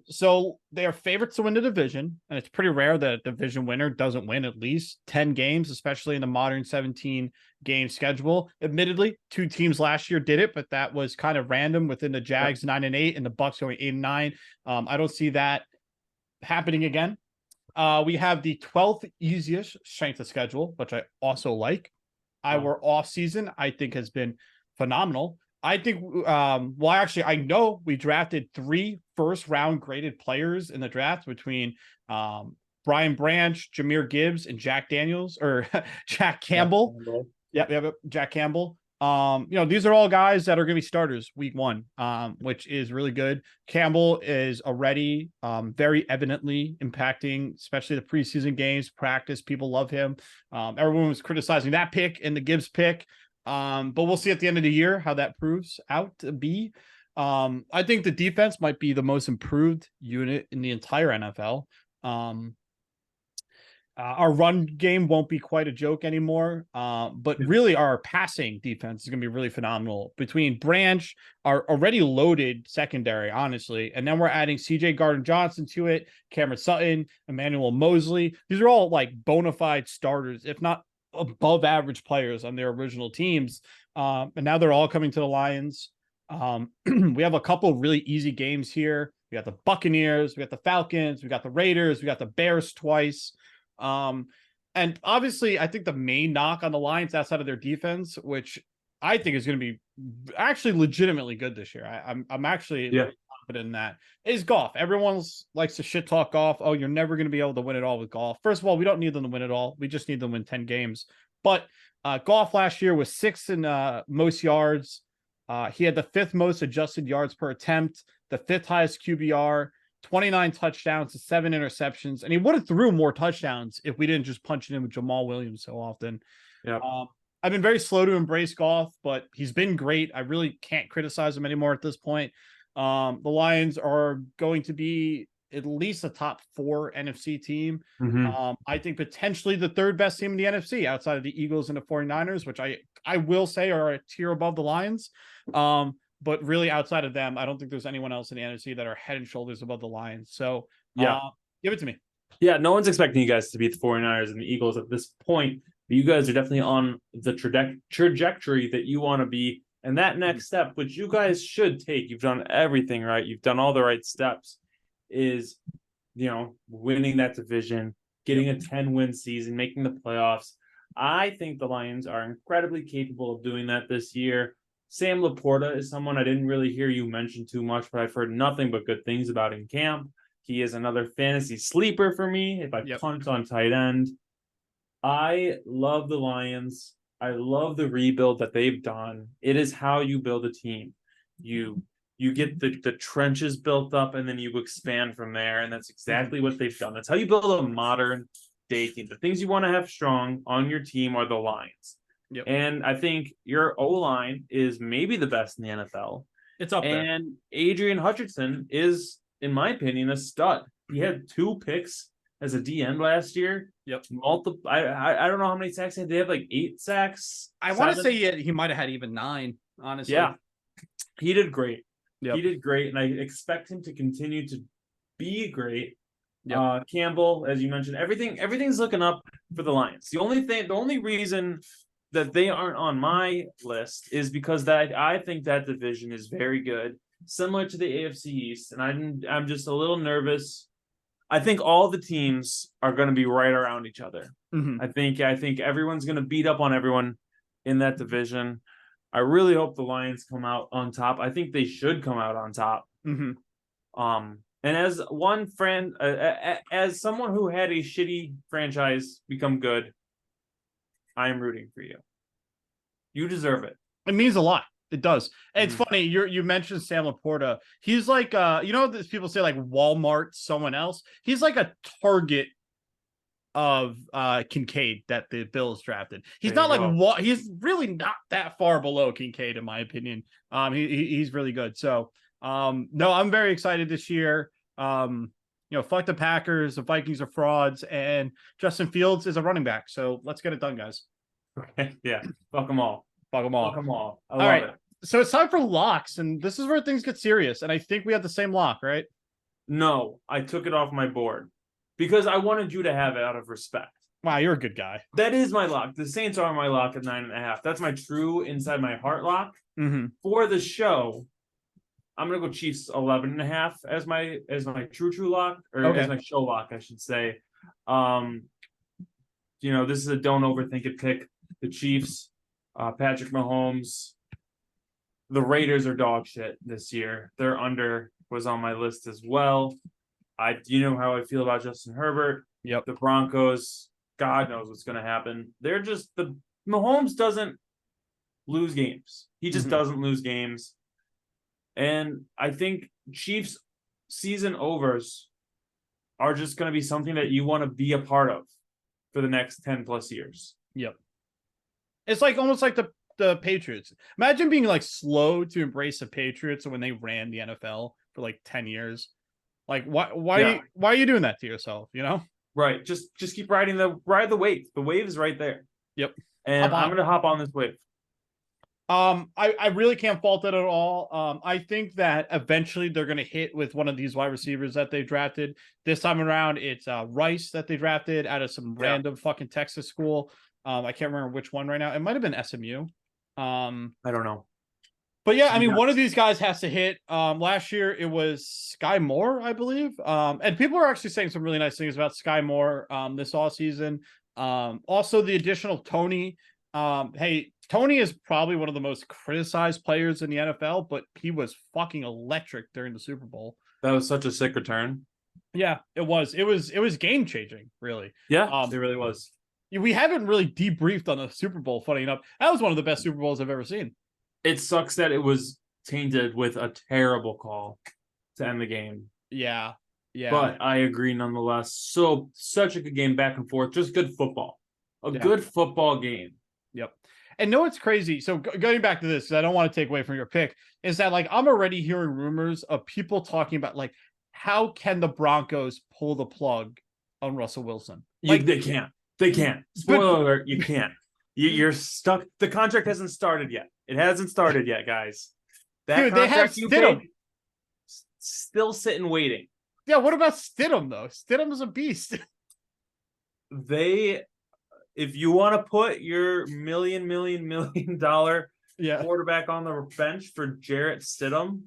So they are favorites to win the division, and it's pretty rare that a division winner doesn't win at least 10 games, especially in the modern 17-game schedule. Admittedly, 2 teams last year did it, but that was kind of random within the Jags 9-8 and the Bucks going 8-9. I don't see that happening again. We have the 12th easiest strength of schedule, which I also like. Our off season, I think, has been phenomenal. I think, I know we drafted 3 first-round graded players in the draft between Brian Branch, Jahmyr Gibbs, and Jack Campbell. Jack Campbell. These are all guys that are going to be starters week 1, which is really good. Campbell is already very evidently impacting, especially the preseason games, practice. People love him. Everyone was criticizing that pick and the Gibbs pick. But we'll see at the end of the year how that proves out to be. I think the defense might be the most improved unit in the entire NFL. Our run game won't be quite a joke anymore, but really our passing defense is going to be really phenomenal between Branch, our already loaded secondary, honestly, and then we're adding CJ Gardner-Johnson to it, Cameron Sutton, Emmanuel Mosley. These are all bona fide starters, if not above average players on their original teams, and now they're all coming to the Lions. We have a couple of really easy games here. We got the Buccaneers, we got the Falcons, we got the Raiders, we got the Bears twice. And obviously I think the main knock on the Lions outside of their defense, which I think is going to be actually legitimately good this year. I'm actually really confident in that, is Goff. Everyone likes to shit talk Goff. Oh, you're never going to be able to win it all with Goff. First of all, we don't need them to win it all. We just need them to win 10 games. But Goff last year was 6th in most yards. He had the 5th most adjusted yards per attempt, the 5th highest QBR, 29 touchdowns to 7 interceptions, and he would have threw more touchdowns if we didn't just punch it in with Jamal Williams so often. I've been very slow to embrace Goff, but he's been great. I really can't criticize him anymore at this point. The Lions are going to be at least a top 4 NFC team. Mhm. I think potentially the third best team in the NFC outside of the Eagles and the 49ers, which I will say are a tier above the Lions. But really outside of them, I don't think there's anyone else in the NFC that are head and shoulders above the Lions. So Yeah. give it to me. Yeah, no one's expecting you guys to beat the 49ers and the Eagles at this point, but you guys are definitely on the trajectory that you want to be. And that next step, which you guys should take, you've done everything right, you've done all the right steps, is, winning that division, getting a 10-win season, making the playoffs. I think the Lions are incredibly capable of doing that this year. Sam Laporta is someone I didn't really hear you mention too much, but I've heard nothing but good things about in camp. He is another fantasy sleeper for me if I punt on tight end. I love the Lions. I love the rebuild that they've done. It is how you build a team. You get the trenches built up and then you expand from there. And that's exactly what they've done. That's how you build a modern day team. The things you want to have strong on your team are the Lions. Yep. And I think your O-line is maybe the best in the NFL. It's up there. And Adrian Hutchinson is, in my opinion, a stud. He had 2 picks as a DN last year. Yep. I don't know how many sacks they have, like 8 sacks. I want to say he might have had even 9, honestly. Yeah. He did great. Yep. He did great, and I expect him to continue to be great. Yep. Campbell, as you mentioned, everything's looking up for the Lions. The only reason that they aren't on my list is because that I think that division is very good, similar to the AFC East, and I'm just a little nervous. I think all the teams are going to be right around each other. Mm-hmm. I think everyone's going to beat up on everyone in that division. I really hope the Lions come out on top. I think they should come out on top. Mm-hmm. And as one friend, as someone who had a shitty franchise become good, I am rooting for you. You deserve it. It means a lot. It does. It's funny. You mentioned Sam Laporta. He's like, people say like Walmart, someone else. He's like a Target of Kincaid that the Bills drafted. He's not like he's really not that far below Kincaid in my opinion. He's really good. So no, I'm very excited this year. Fuck the Packers. The Vikings are frauds, and Justin Fields is a running back. So let's get it done, guys. Okay. Yeah. Fuck them all. Fuck them all. Fuck them all. I All love right. it. So it's time for locks, and this is where things get serious. And I think we have the same lock, right? No, I took it off my board because I wanted you to have it out of respect. Wow, you're a good guy. That is my lock. The Saints are my lock at 9.5. That's my true inside my heart lock. Mm-hmm. For the show, I'm gonna go Chiefs 11.5 as my true lock, or as my show lock, I should say. This is a don't overthink it pick. The Chiefs, Patrick Mahomes. The Raiders are dog shit this year. Their under was on my list as well. You know how I feel about Justin Herbert. Yep. The Broncos, God knows what's going to happen. They're just Mahomes doesn't lose games. He just doesn't lose games. And I think Chiefs season overs are just going to be something that you want to be a part of for the next 10 plus years. Yep. It's like almost like the Patriots. Imagine being like slow to embrace the Patriots when they ran the NFL for like 10 years. Like why are you doing that to yourself, Right. Just keep ride the wave. The wave is right there. Yep. And I'm gonna hop on this wave. I really can't fault it at all. I think that eventually they're gonna hit with one of these wide receivers that they drafted. This time around, it's Rice that they drafted out of some random fucking Texas school. I can't remember which one right now. It might have been SMU. I don't know. But yeah, I mean, one of these guys has to hit. Last year it was Sky Moore, I believe. And people are actually saying some really nice things about Sky Moore this offseason. Also the additional Tony. Hey, Tony is probably one of the most criticized players in the NFL, but he was fucking electric during the Super Bowl. That was such a sick return. Yeah, it was. It was game changing, really. Yeah, it really was. We haven't really debriefed on the Super Bowl, funny enough. That was one of the best Super Bowls I've ever seen. It sucks that it was tainted with a terrible call to end the game. Yeah. But I agree nonetheless. Such a good game back and forth. Just good football. Good football game. Yep. And no, it's crazy. So going back to this, I don't want to take away from your pick, is that like I'm already hearing rumors of people talking about like how can the Broncos pull the plug on Russell Wilson? They can't. They can't. Spoiler alert, you can't. You're stuck. The contract hasn't started yet. It hasn't started yet, guys. That dude, they have contract you Stidham. paid, still sitting waiting. Yeah, what about Stidham though? Stidham is a beast. If you want to put your million dollar Yeah. quarterback on the bench for Jarrett Stidham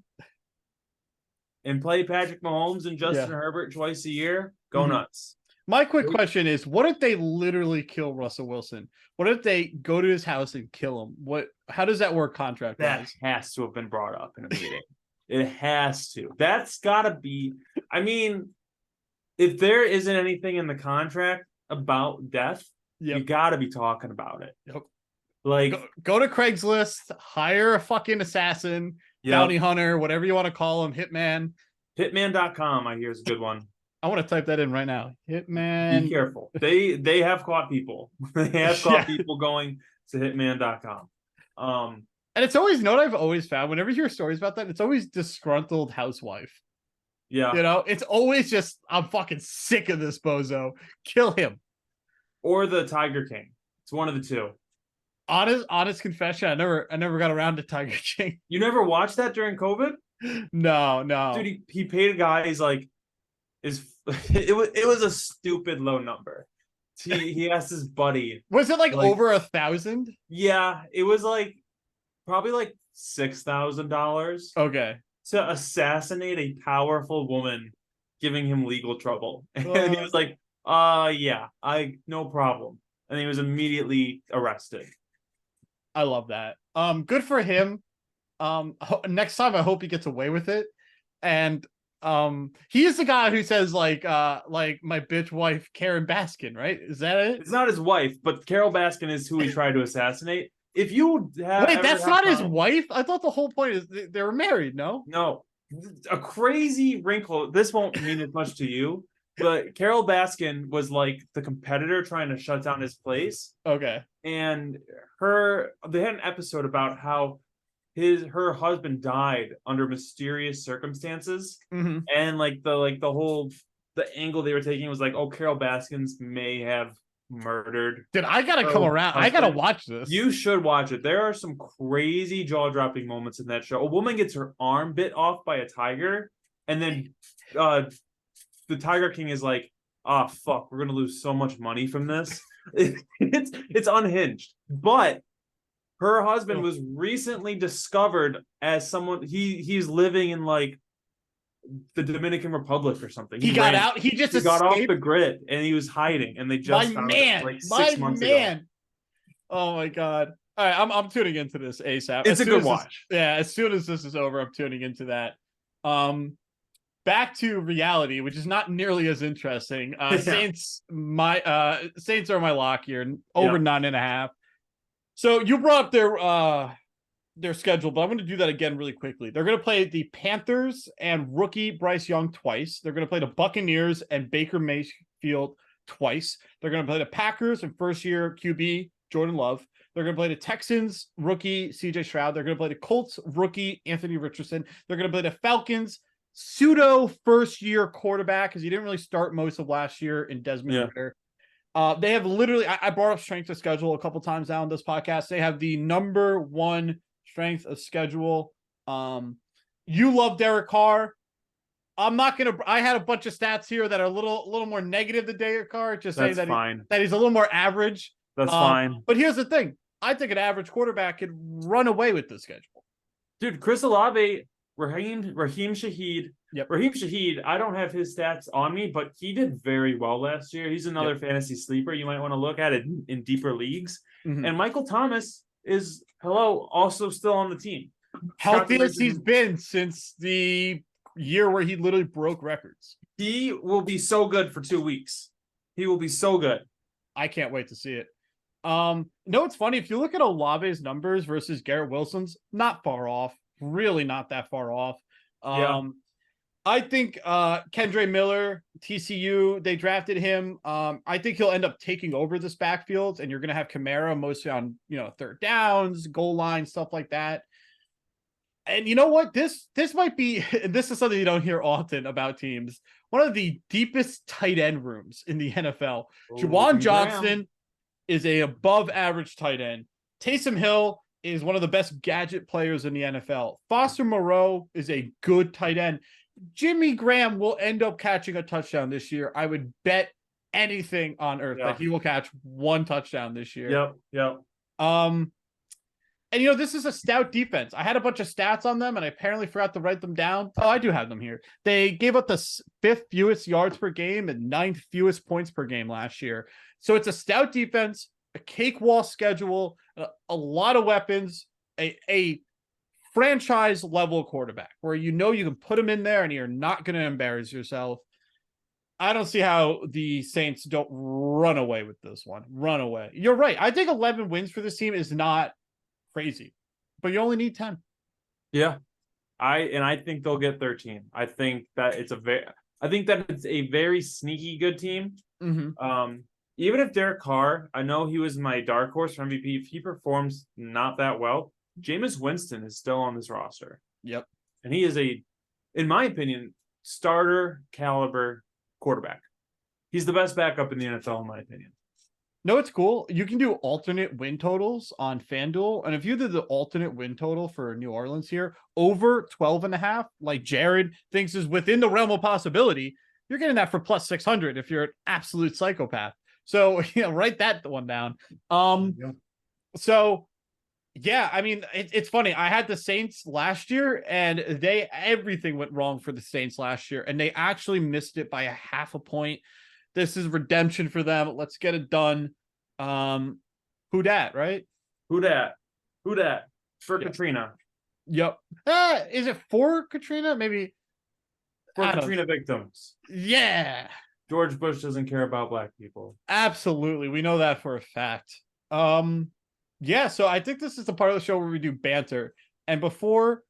and play Patrick Mahomes and Justin Herbert twice a year, go nuts. My quick question is, what if they literally kill Russell Wilson? What if they go to his house and kill him? How does that work contract wise? That has to have been brought up in a meeting. It has to. That's gotta be. I mean, if there isn't anything in the contract about death, you gotta be talking about it. Yep. Like go to Craigslist, hire a fucking assassin, bounty hunter, whatever you want to call him, hitman. Hitman.com, I hear, is a good one. I want to type that in right now. Hitman. Be careful. They have caught people. They have caught people going to hitman.com. And it's always, you know what I've always found? Whenever you hear stories about that, it's always disgruntled housewife. Yeah. You know, it's always just, I'm fucking sick of this bozo. Kill him. Or the Tiger King. It's one of the two. Honest confession, I never got around to Tiger King. You never watched that during COVID? No. Dude, he paid a guy, he's like, it was a stupid low number. He asked his buddy. Was it like over 1,000? Yeah, it was like probably like $6,000. Okay. To assassinate a powerful woman, giving him legal trouble. And he was like, yeah, no problem. And he was immediately arrested. I love that. Good for him. Next time I hope he gets away with it. And he is the guy who says like my bitch wife Karen Baskin, right? Is that it? It's not his wife, but Carol Baskin is who he tried to assassinate. If you wait, that's not his wife? I thought the whole point is they were married. No, a crazy wrinkle. This won't mean as much to you, but Carol Baskin was like the competitor trying to shut down his place. Okay, and they had an episode about how her husband died under mysterious circumstances, and like the angle they were taking was like, oh, Carol Baskins may have murdered. Dude, I gotta come around. I gotta watch this. You should watch it. There are some crazy jaw-dropping moments in that show. A woman gets her arm bit off by a tiger, and then the Tiger King is like, "Ah, fuck, we're gonna lose so much money from this." It's unhinged. But her husband was recently discovered as someone he's living in like the Dominican Republic or something. He got out. He got off the grid and he was hiding, and they just found him like 6 months ago. Oh my god! All right, I'm tuning into this ASAP. It's a good watch. As soon as this is over, I'm tuning into that. Back to reality, which is not nearly as interesting. Saints are my lock here, over 9.5. So you brought up their schedule, but I'm going to do that again really quickly. They're going to play the Panthers and rookie Bryce Young twice. They're going to play the Buccaneers and Baker Mayfield twice. They're going to play the Packers and first-year QB Jordan Love. They're going to play the Texans rookie CJ Stroud. They're going to play the Colts rookie Anthony Richardson. They're going to play the Falcons pseudo first-year quarterback, because he didn't really start most of last year, in Desmond Ridder. They have literally, I brought up strength of schedule a couple times now on this podcast. They have the number one strength of schedule. You love Derek Carr. I'm not gonna. I had a bunch of stats here that are a little more negative than Derek Carr. Just saying that that he's a little more average. That's fine. But here's the thing: I think an average quarterback could run away with the schedule. Dude, Chris Olave, Raheem Shaheed. Yep. Raheem Shaheed, I don't have his stats on me, but he did very well last year. He's another fantasy sleeper you might want to look at it in deeper leagues. And Michael Thomas is also still on the team. Healthiest he's been since the year where he literally broke records. He will be so good for 2 weeks. He will be so good. I can't wait to see it. No, it's funny. If you look at Olave's numbers versus Garrett Wilson's, not far off. Really not that far off. I think Kendre Miller, TCU, they drafted him. I think he'll end up taking over this backfield, and you're going to have Kamara mostly on, third downs, goal line, stuff like that. And you know what? This might be this is something you don't hear often about teams. One of the deepest tight end rooms in the NFL. Juwan Johnson is a above average tight end. Taysom Hill is one of the best gadget players in the NFL. Foster Moreau is a good tight end. Jimmy Graham will end up catching a touchdown this year. I would bet anything on earth that he will catch one touchdown this year. Yep. And this is a stout defense. I had a bunch of stats on them and I apparently forgot to write them down. Oh, I do have them here. They gave up the 5th fewest yards per game and 9th fewest points per game last year. So it's a stout defense, a cakewalk schedule, a lot of weapons, a franchise level quarterback where you can put him in there and you're not going to embarrass yourself. I don't see how the Saints don't run away with this one. Run away. You're right. I think 11 wins for this team is not crazy, but you only need 10. Yeah. I think they'll get 13. I think that it's a very sneaky good team. Mm-hmm. Even if Derek Carr, I know he was my dark horse for MVP, if he performs not that well, Jameis Winston is still on this roster. Yep. And he is in my opinion, starter caliber quarterback. He's the best backup in the NFL, in my opinion. No, it's cool. You can do alternate win totals on FanDuel. And if you did the alternate win total for New Orleans here, over 12.5, like Jared thinks is within the realm of possibility, you're getting that for plus 600 if you're an absolute psychopath. So, write that one down. So, yeah, I mean, it's funny. I had the Saints last year, and everything went wrong for the Saints last year, and they actually missed it by a half a point. This is redemption for them. Let's get it done. Who dat, right? Who dat? For Katrina. Yep. Is it for Katrina? Maybe for Katrina victims. Yeah. George Bush doesn't care about black people. Absolutely. We know that for a fact. Yeah, so I think this is the part of the show where we do banter. And before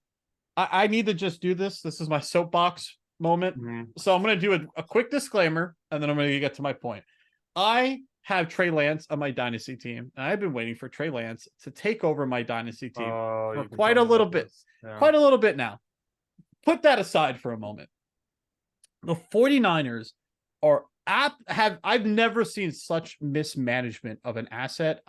I need to just do this. This is my soapbox moment. Mm-hmm. So I'm going to do a quick disclaimer, and then I'm going to get to my point. I have Trey Lance on my dynasty team, and I've been waiting for Trey Lance to take over my dynasty team for quite a little bit. Yeah. Quite a little bit now. Put that aside for a moment. The 49ers are I've never seen such mismanagement of an asset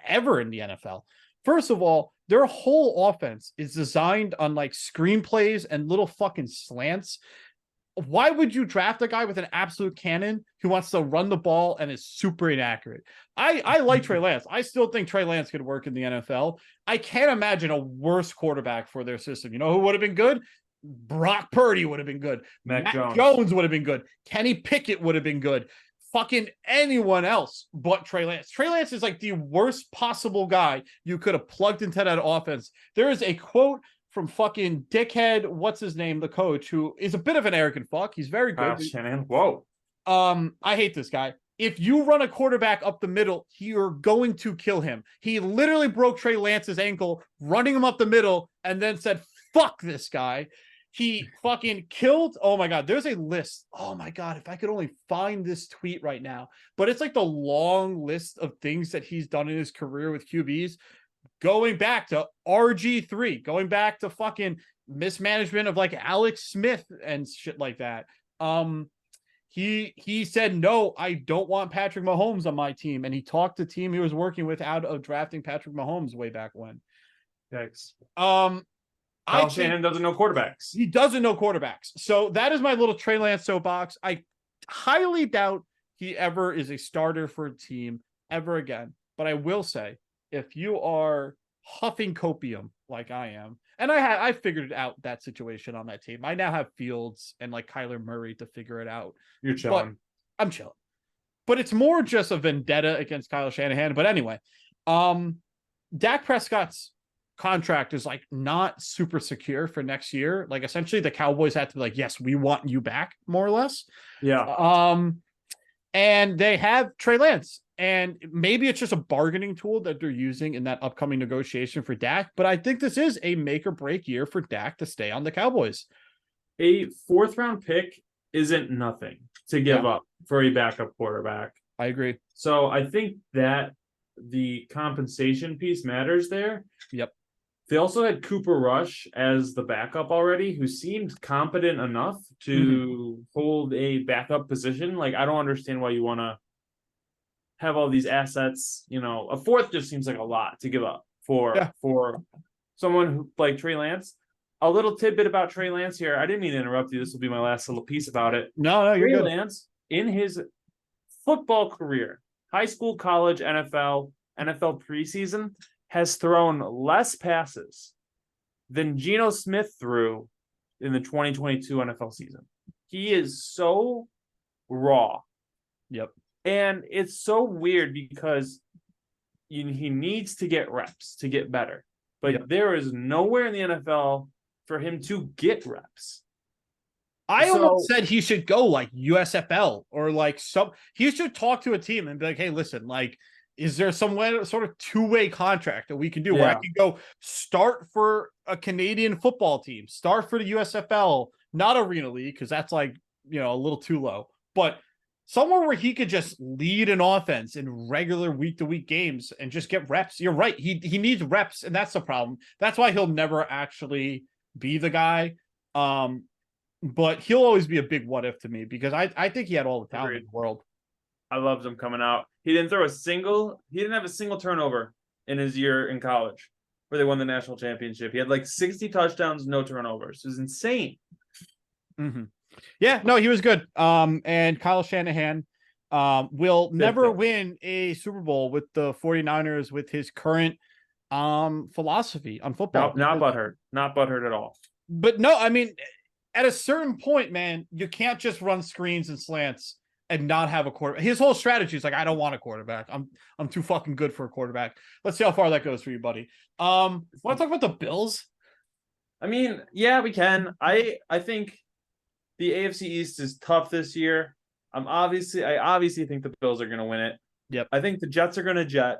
ever in the NFL. First of all, their whole offense is designed on like screenplays and little fucking slants. Why would you draft a guy with an absolute cannon who wants to run the ball and is super inaccurate? I like Trey Lance. I still think Trey Lance could work in the NFL. I can't imagine a worse quarterback for their system. You know who would have been good? Brock Purdy would have been good. Matt Jones would have been good. Kenny Pickett would have been good. Fucking anyone else but Trey Lance. Trey Lance is like the worst possible guy you could have plugged into that offense. There is a quote from fucking dickhead, what's his name, the coach, who is a bit of an arrogant fuck. He's very good. Shanahan. Whoa. I hate this guy. If you run a quarterback up the middle, you're going to kill him. He literally broke Trey Lance's ankle, running him up the middle, and then said, fuck this guy. He fucking killed. Oh my God. There's a list. Oh my God. If I could only find this tweet right now, but it's like the long list of things that he's done in his career with QBs, going back to RG3, going back to fucking mismanagement of like Alex Smith and shit like that. He said, no, I don't want Patrick Mahomes on my team. And he talked the team he was working with out of drafting Patrick Mahomes way back when. Thanks. Kyle Shanahan doesn't know quarterbacks. He doesn't know quarterbacks. So that is my little Trey Lance soapbox. I highly doubt he ever is a starter for a team ever again. But I will say, if you are huffing copium like I am, and I figured out that situation on that team. I now have Fields and like Kyler Murray to figure it out. You're chilling. I'm chilling. But it's more just a vendetta against Kyle Shanahan. But anyway, Dak Prescott's contract is like not super secure for next year. Like essentially the Cowboys had to be like, yes, we want you back, more or less. Yeah. And they have Trey Lance, and maybe it's just a bargaining tool that they're using in that upcoming negotiation for Dak. But I think this is a make or break year for Dak to stay on the Cowboys. A 4th round pick isn't nothing to give up for a backup quarterback. I agree. So I think that the compensation piece matters there. Yep. They also had Cooper Rush as the backup already, who seemed competent enough to hold a backup position. Like, I don't understand why you want to have all these assets. You know, a fourth just seems like a lot to give up for someone who, like Trey Lance. A little tidbit about Trey Lance here. I didn't mean to interrupt you. This will be my last little piece about it. No, you're Trey good. Lance, in his football career, high school, college, NFL preseason, has thrown less passes than Geno Smith threw in the 2022 NFL season. He is so raw. Yep. And it's so weird because he needs to get reps to get better. But there is nowhere in the NFL for him to get reps. I almost said he should go like USFL or like he should talk to a team and be like, hey, listen, like, is there some sort of two-way contract that we can do where I can go start for a Canadian football team, start for the USFL, not Arena League, because that's like, you know, a little too low, but somewhere where he could just lead an offense in regular week-to-week games and just get reps. You're right. He needs reps, and that's the problem. That's why he'll never actually be the guy. But he'll always be a big what if to me because I think he had all the talent in the world. I loved him coming out. He didn't have a single turnover in his year in college where they won the national championship. He had like 60 touchdowns, no turnovers. It was insane. Yeah, no, he was good. And Kyle Shanahan will never win a Super Bowl with the 49ers with his current philosophy on football. Not butthurt at all. But no, I mean, at a certain point, man, you can't just run screens and slants and not have a quarterback. His whole strategy is like, I don't want a quarterback. I'm too fucking good for a quarterback. Let's see how far that goes for you, buddy. Want to talk about the Bills? I mean, yeah, we can. I think the AFC East is tough this year. I obviously think the Bills are going to win it. Yep. I think the Jets are going to jet.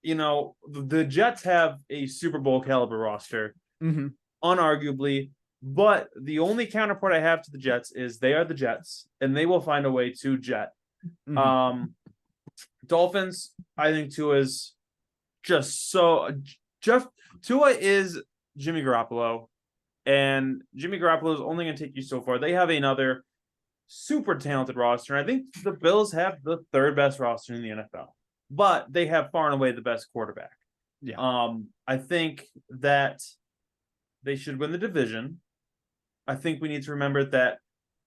You know, the Jets have a Super Bowl caliber roster, unarguably. But the only counterpart I have to the Jets is they are the Jets, and they will find a way to jet. Dolphins, I think Tua is Tua is Jimmy Garoppolo, and Jimmy Garoppolo is only going to take you so far. They have another super talented roster, and I think the Bills have the third best roster in the NFL, but they have far and away the best quarterback. Yeah. I think that they should win the division. I think we need to remember that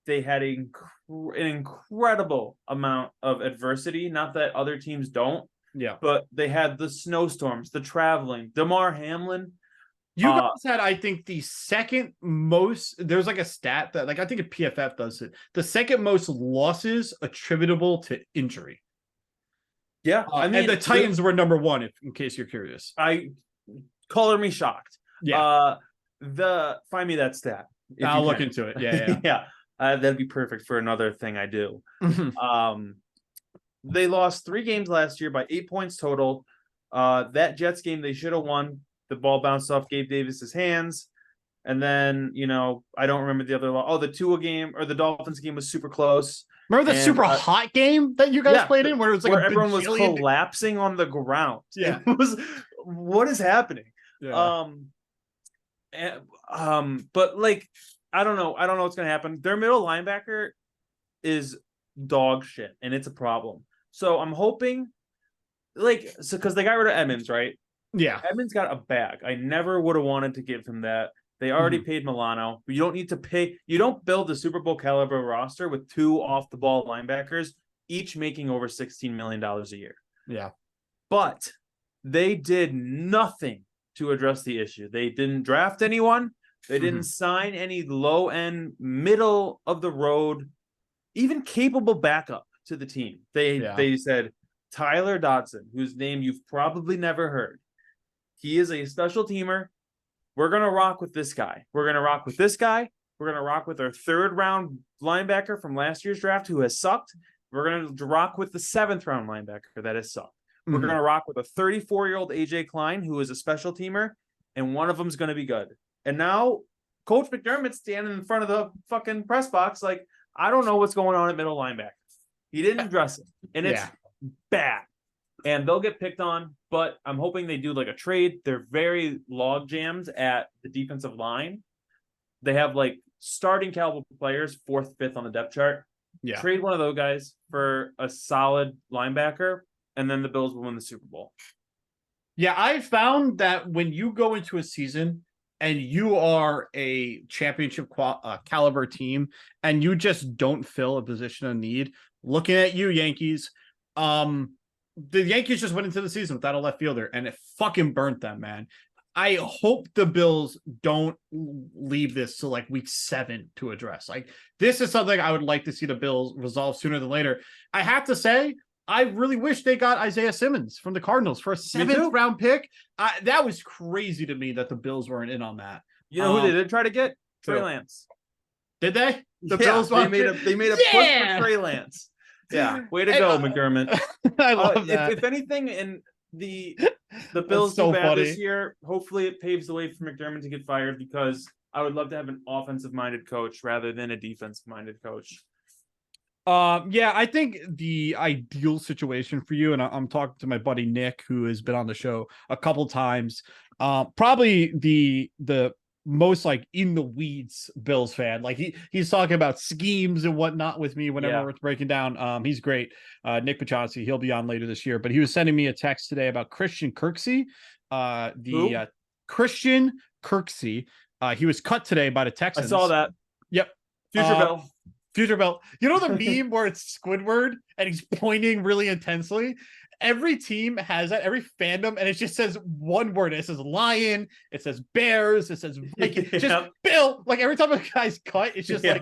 they had an incredible amount of adversity. Not that other teams don't. Yeah. But they had the snowstorms, the traveling. Damar Hamlin. You guys had, I think, the second most. There's like a stat that, like, I think PFF does it. The second most losses attributable to injury. Yeah. I mean, and the Titans were number one, in case you're curious. Color me shocked. Yeah. Find me that stat. I'll look into it. Yeah. Yeah. That'd be perfect for another thing I do. They lost 3 games last year by 8 points total. That Jets game they should have won. The ball bounced off Gabe Davis's hands. And then, you know, I don't remember the other. The Tua game or the Dolphins game was super close. Remember the super hot game that you guys played in where it was like where everyone was collapsing on the ground. Yeah. It was, what is happening? Yeah. But like, I don't know what's gonna happen. Their middle linebacker is dog shit, and it's a problem. So I'm hoping, because they got rid of Edmonds, right? Yeah, Edmonds got a bag. I never would have wanted to give him that. They already paid Milano, but you don't need to pay. You don't build a Super Bowl caliber roster with 2 off the ball linebackers, each making over $16 million a year. Yeah, but they did nothing to address the issue. They didn't draft anyone. They didn't sign any low-end, middle-of-the-road, even capable backup to the team. They said Tyler Dodson, whose name you've probably never heard. He is a special teamer. We're going to rock with this guy. We're going to rock with this guy. We're going to rock with our 3rd-round linebacker from last year's draft who has sucked. We're going to rock with the 7th-round linebacker that has sucked. We're going to rock with a 34-year-old AJ Klein, who is a special teamer, and one of them is going to be good. And now Coach McDermott's standing in front of the fucking press box like, I don't know what's going on at middle linebacker. He didn't address it, and it's bad. and they'll get picked on, but I'm hoping they do like a trade. They're very log jammed at the defensive line. They have like starting caliber players, 4th, 5th on the depth chart. Yeah. Trade one of those guys for a solid linebacker, and then the Bills will win the Super Bowl. Yeah, I found that when you go into a season and you are a championship caliber team and you just don't fill a position of need, looking at you, Yankees, the Yankees just went into the season without a left fielder and it fucking burnt them, man. I hope the Bills don't leave this to like week 7 to address. Like, this is something I would like to see the Bills resolve sooner than later. I have to say, I really wish they got Isaiah Simmons from the Cardinals for a 7th round pick. That was crazy to me that the Bills weren't in on that. You know who they did try to get? Trey Lance. Did they? The Bills they made a push for Trey Lance. Yeah, way to go, McDermott. I love that. If anything, in the Bills do bad this year, hopefully it paves the way for McDermott to get fired, because I would love to have an offensive-minded coach rather than a defensive-minded coach. Yeah, I think the ideal situation for you, and I'm talking to my buddy Nick, who has been on the show a couple times, probably the most like in the weeds Bills fan. Like he's talking about schemes and whatnot with me whenever it's breaking down. He's great. Nick Pachonsi, he'll be on later this year, but he was sending me a text today about Christian Kirksey. Christian Kirksey. He was cut today by the Texans. I saw that. Yep. Future Bell. You know the meme where it's Squidward and he's pointing really intensely? Every team has that, every fandom, and it just says one word. It says lion, it says bears, it says Viking, just Bill. Like every time a guy's cut, it's just like,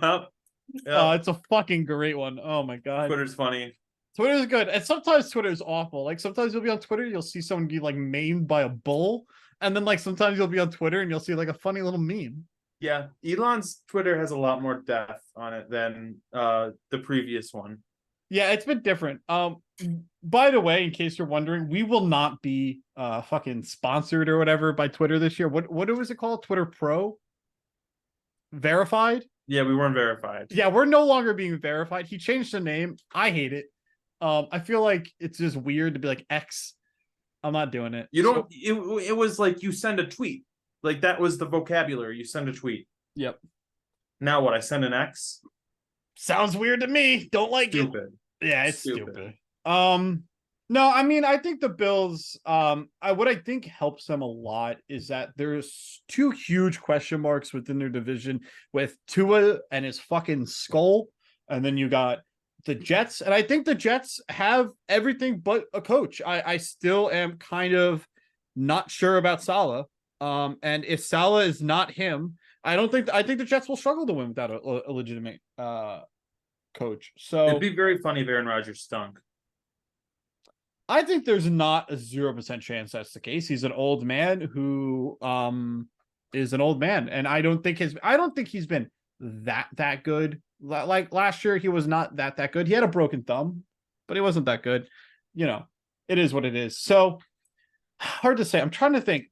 it's a fucking great one. Oh my God. Twitter's funny. Twitter's good. And sometimes Twitter's awful. Like sometimes you'll be on Twitter, you'll see someone get like maimed by a bull. And then like sometimes you'll be on Twitter and you'll see like a funny little meme. Yeah, Elon's Twitter has a lot more depth on it than the previous one. Yeah, it's been different. By the way, in case you're wondering, we will not be fucking sponsored or whatever by Twitter this year. What was it called? Twitter Pro? Verified? Yeah, we weren't verified. Yeah, we're no longer being verified. He changed the name. I hate it. I feel like it's just weird to be like X. I'm not doing it. You don't. It was like you send a tweet. Like that was the vocabulary. You send a tweet. Yep. Now what? I send an X. Sounds weird to me. Don't like stupid. It. Yeah, it's stupid. No, I mean, I think the Bills, what I think helps them a lot is that there's 2 huge question marks within their division with Tua and his fucking skull. And then you got the Jets. And I think the Jets have everything but a coach. I still am kind of not sure about Saleh. And if Saleh is not him, I think the Jets will struggle to win without a legitimate coach. So it'd be very funny if Aaron Rodgers stunk. I think there's not a 0% chance that's the case. He's an old man who is an old man, and I don't think he's been that good. Like last year, he was not that good. He had a broken thumb, but he wasn't that good. You know, it is what it is. So hard to say. I'm trying to think.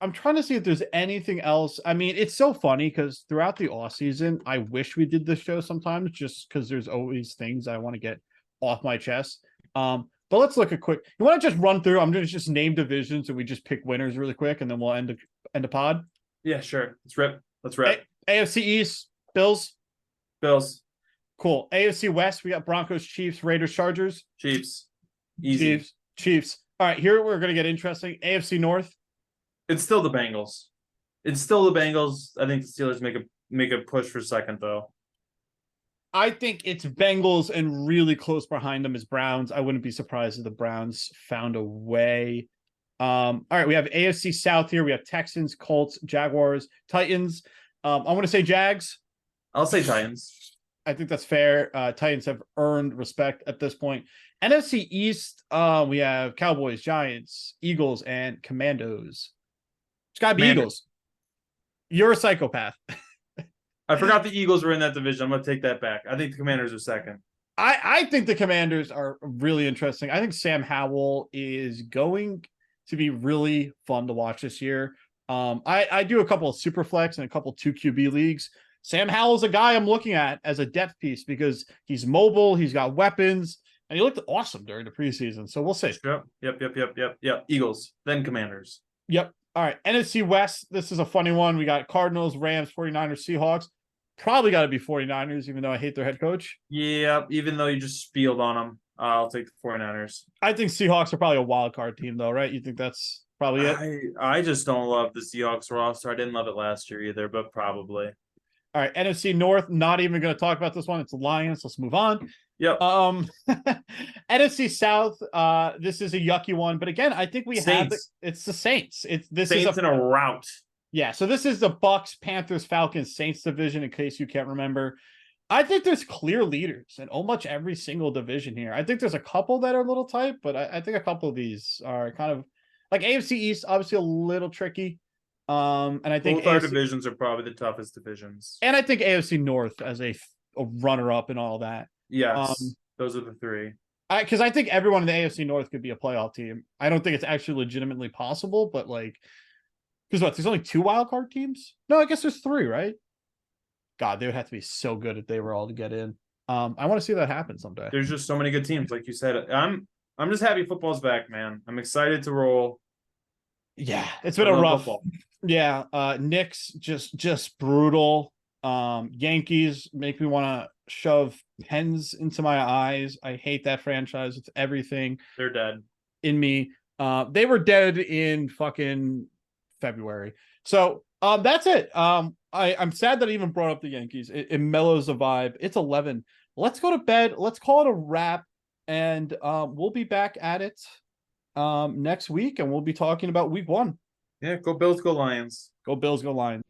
I'm trying to see if there's anything else. I mean, it's so funny because throughout the off season, I wish we did this show sometimes, just because there's always things I want to get off my chest. But let's look at quick. You want to just run through? I'm going to just name divisions and we just pick winners really quick, and then we'll end the pod. Yeah, sure. Let's rip. AFC East, Bills. Cool. AFC West, we got Broncos, Chiefs, Raiders, Chargers. Chiefs. Easy. Chiefs. All right, here we're going to get interesting. AFC North. It's still the Bengals. I think the Steelers make a push for second, though. I think it's Bengals, and really close behind them is Browns. I wouldn't be surprised if the Browns found a way. All right, we have AFC South here. We have Texans, Colts, Jaguars, Titans. I want to say Jags. I'll say Titans. I think that's fair. Titans have earned respect at this point. NFC East, we have Cowboys, Giants, Eagles, and Commandos. It's got to be Eagles. You're a psychopath. I forgot the Eagles were in that division. I'm going to take that back. I think the Commanders are second. I think the Commanders are really interesting. I think Sam Howell is going to be really fun to watch this year. I do a couple of super flex and a couple 2 QB leagues. Sam Howell's a guy I'm looking at as a depth piece because he's mobile, he's got weapons, and he looked awesome during the preseason. So we'll see. Yep. Eagles, then Commanders. Yep. All right. NFC West. This is a funny one. We got Cardinals, Rams, 49ers, Seahawks. Probably got to be 49ers, even though I hate their head coach. Yeah, even though you just spieled on them, I'll take the 49ers. I think Seahawks are probably a wild card team, though, right? You think that's probably it? I just don't love the Seahawks roster. I didn't love it last year either, but probably. All right, NFC North. Not even going to talk about this one. It's the Lions. Let's move on. Yep. NFC South. This is a yucky one, but again, I think it's the Saints. This Saints is in a rout. Yeah, so this is the Bucks, Panthers, Falcons, Saints division. In case you can't remember, I think there's clear leaders in almost every single division here. I think there's a couple that are a little tight, but I think a couple of these are kind of like AFC East, obviously a little tricky. And I think both our divisions are probably the toughest divisions. And I think AFC North as a runner-up and all that. Yes, those are the three. Because I think everyone in the AFC North could be a playoff team. I don't think it's actually legitimately possible, but like, because there's only 2 wild card teams? No, I guess there's 3, right? God, they would have to be so good if they were all to get in. I want to see that happen someday. There's just so many good teams, like you said. I'm just happy football's back, man. I'm excited to roll. Yeah, it's been a rough. Football. Yeah, Knicks just brutal. Yankees make me want to shove pens into my eyes. I hate that franchise. It's everything. They're dead in me. They were dead in fucking February. So that's it. I'm sad that I even brought up the Yankees. It mellows the vibe. It's 11. Let's go to bed. Let's call it a wrap. And we'll be back at it next week, and we'll be talking about week 1. Yeah, go Bills, go Lions. Go Bills, go Lions.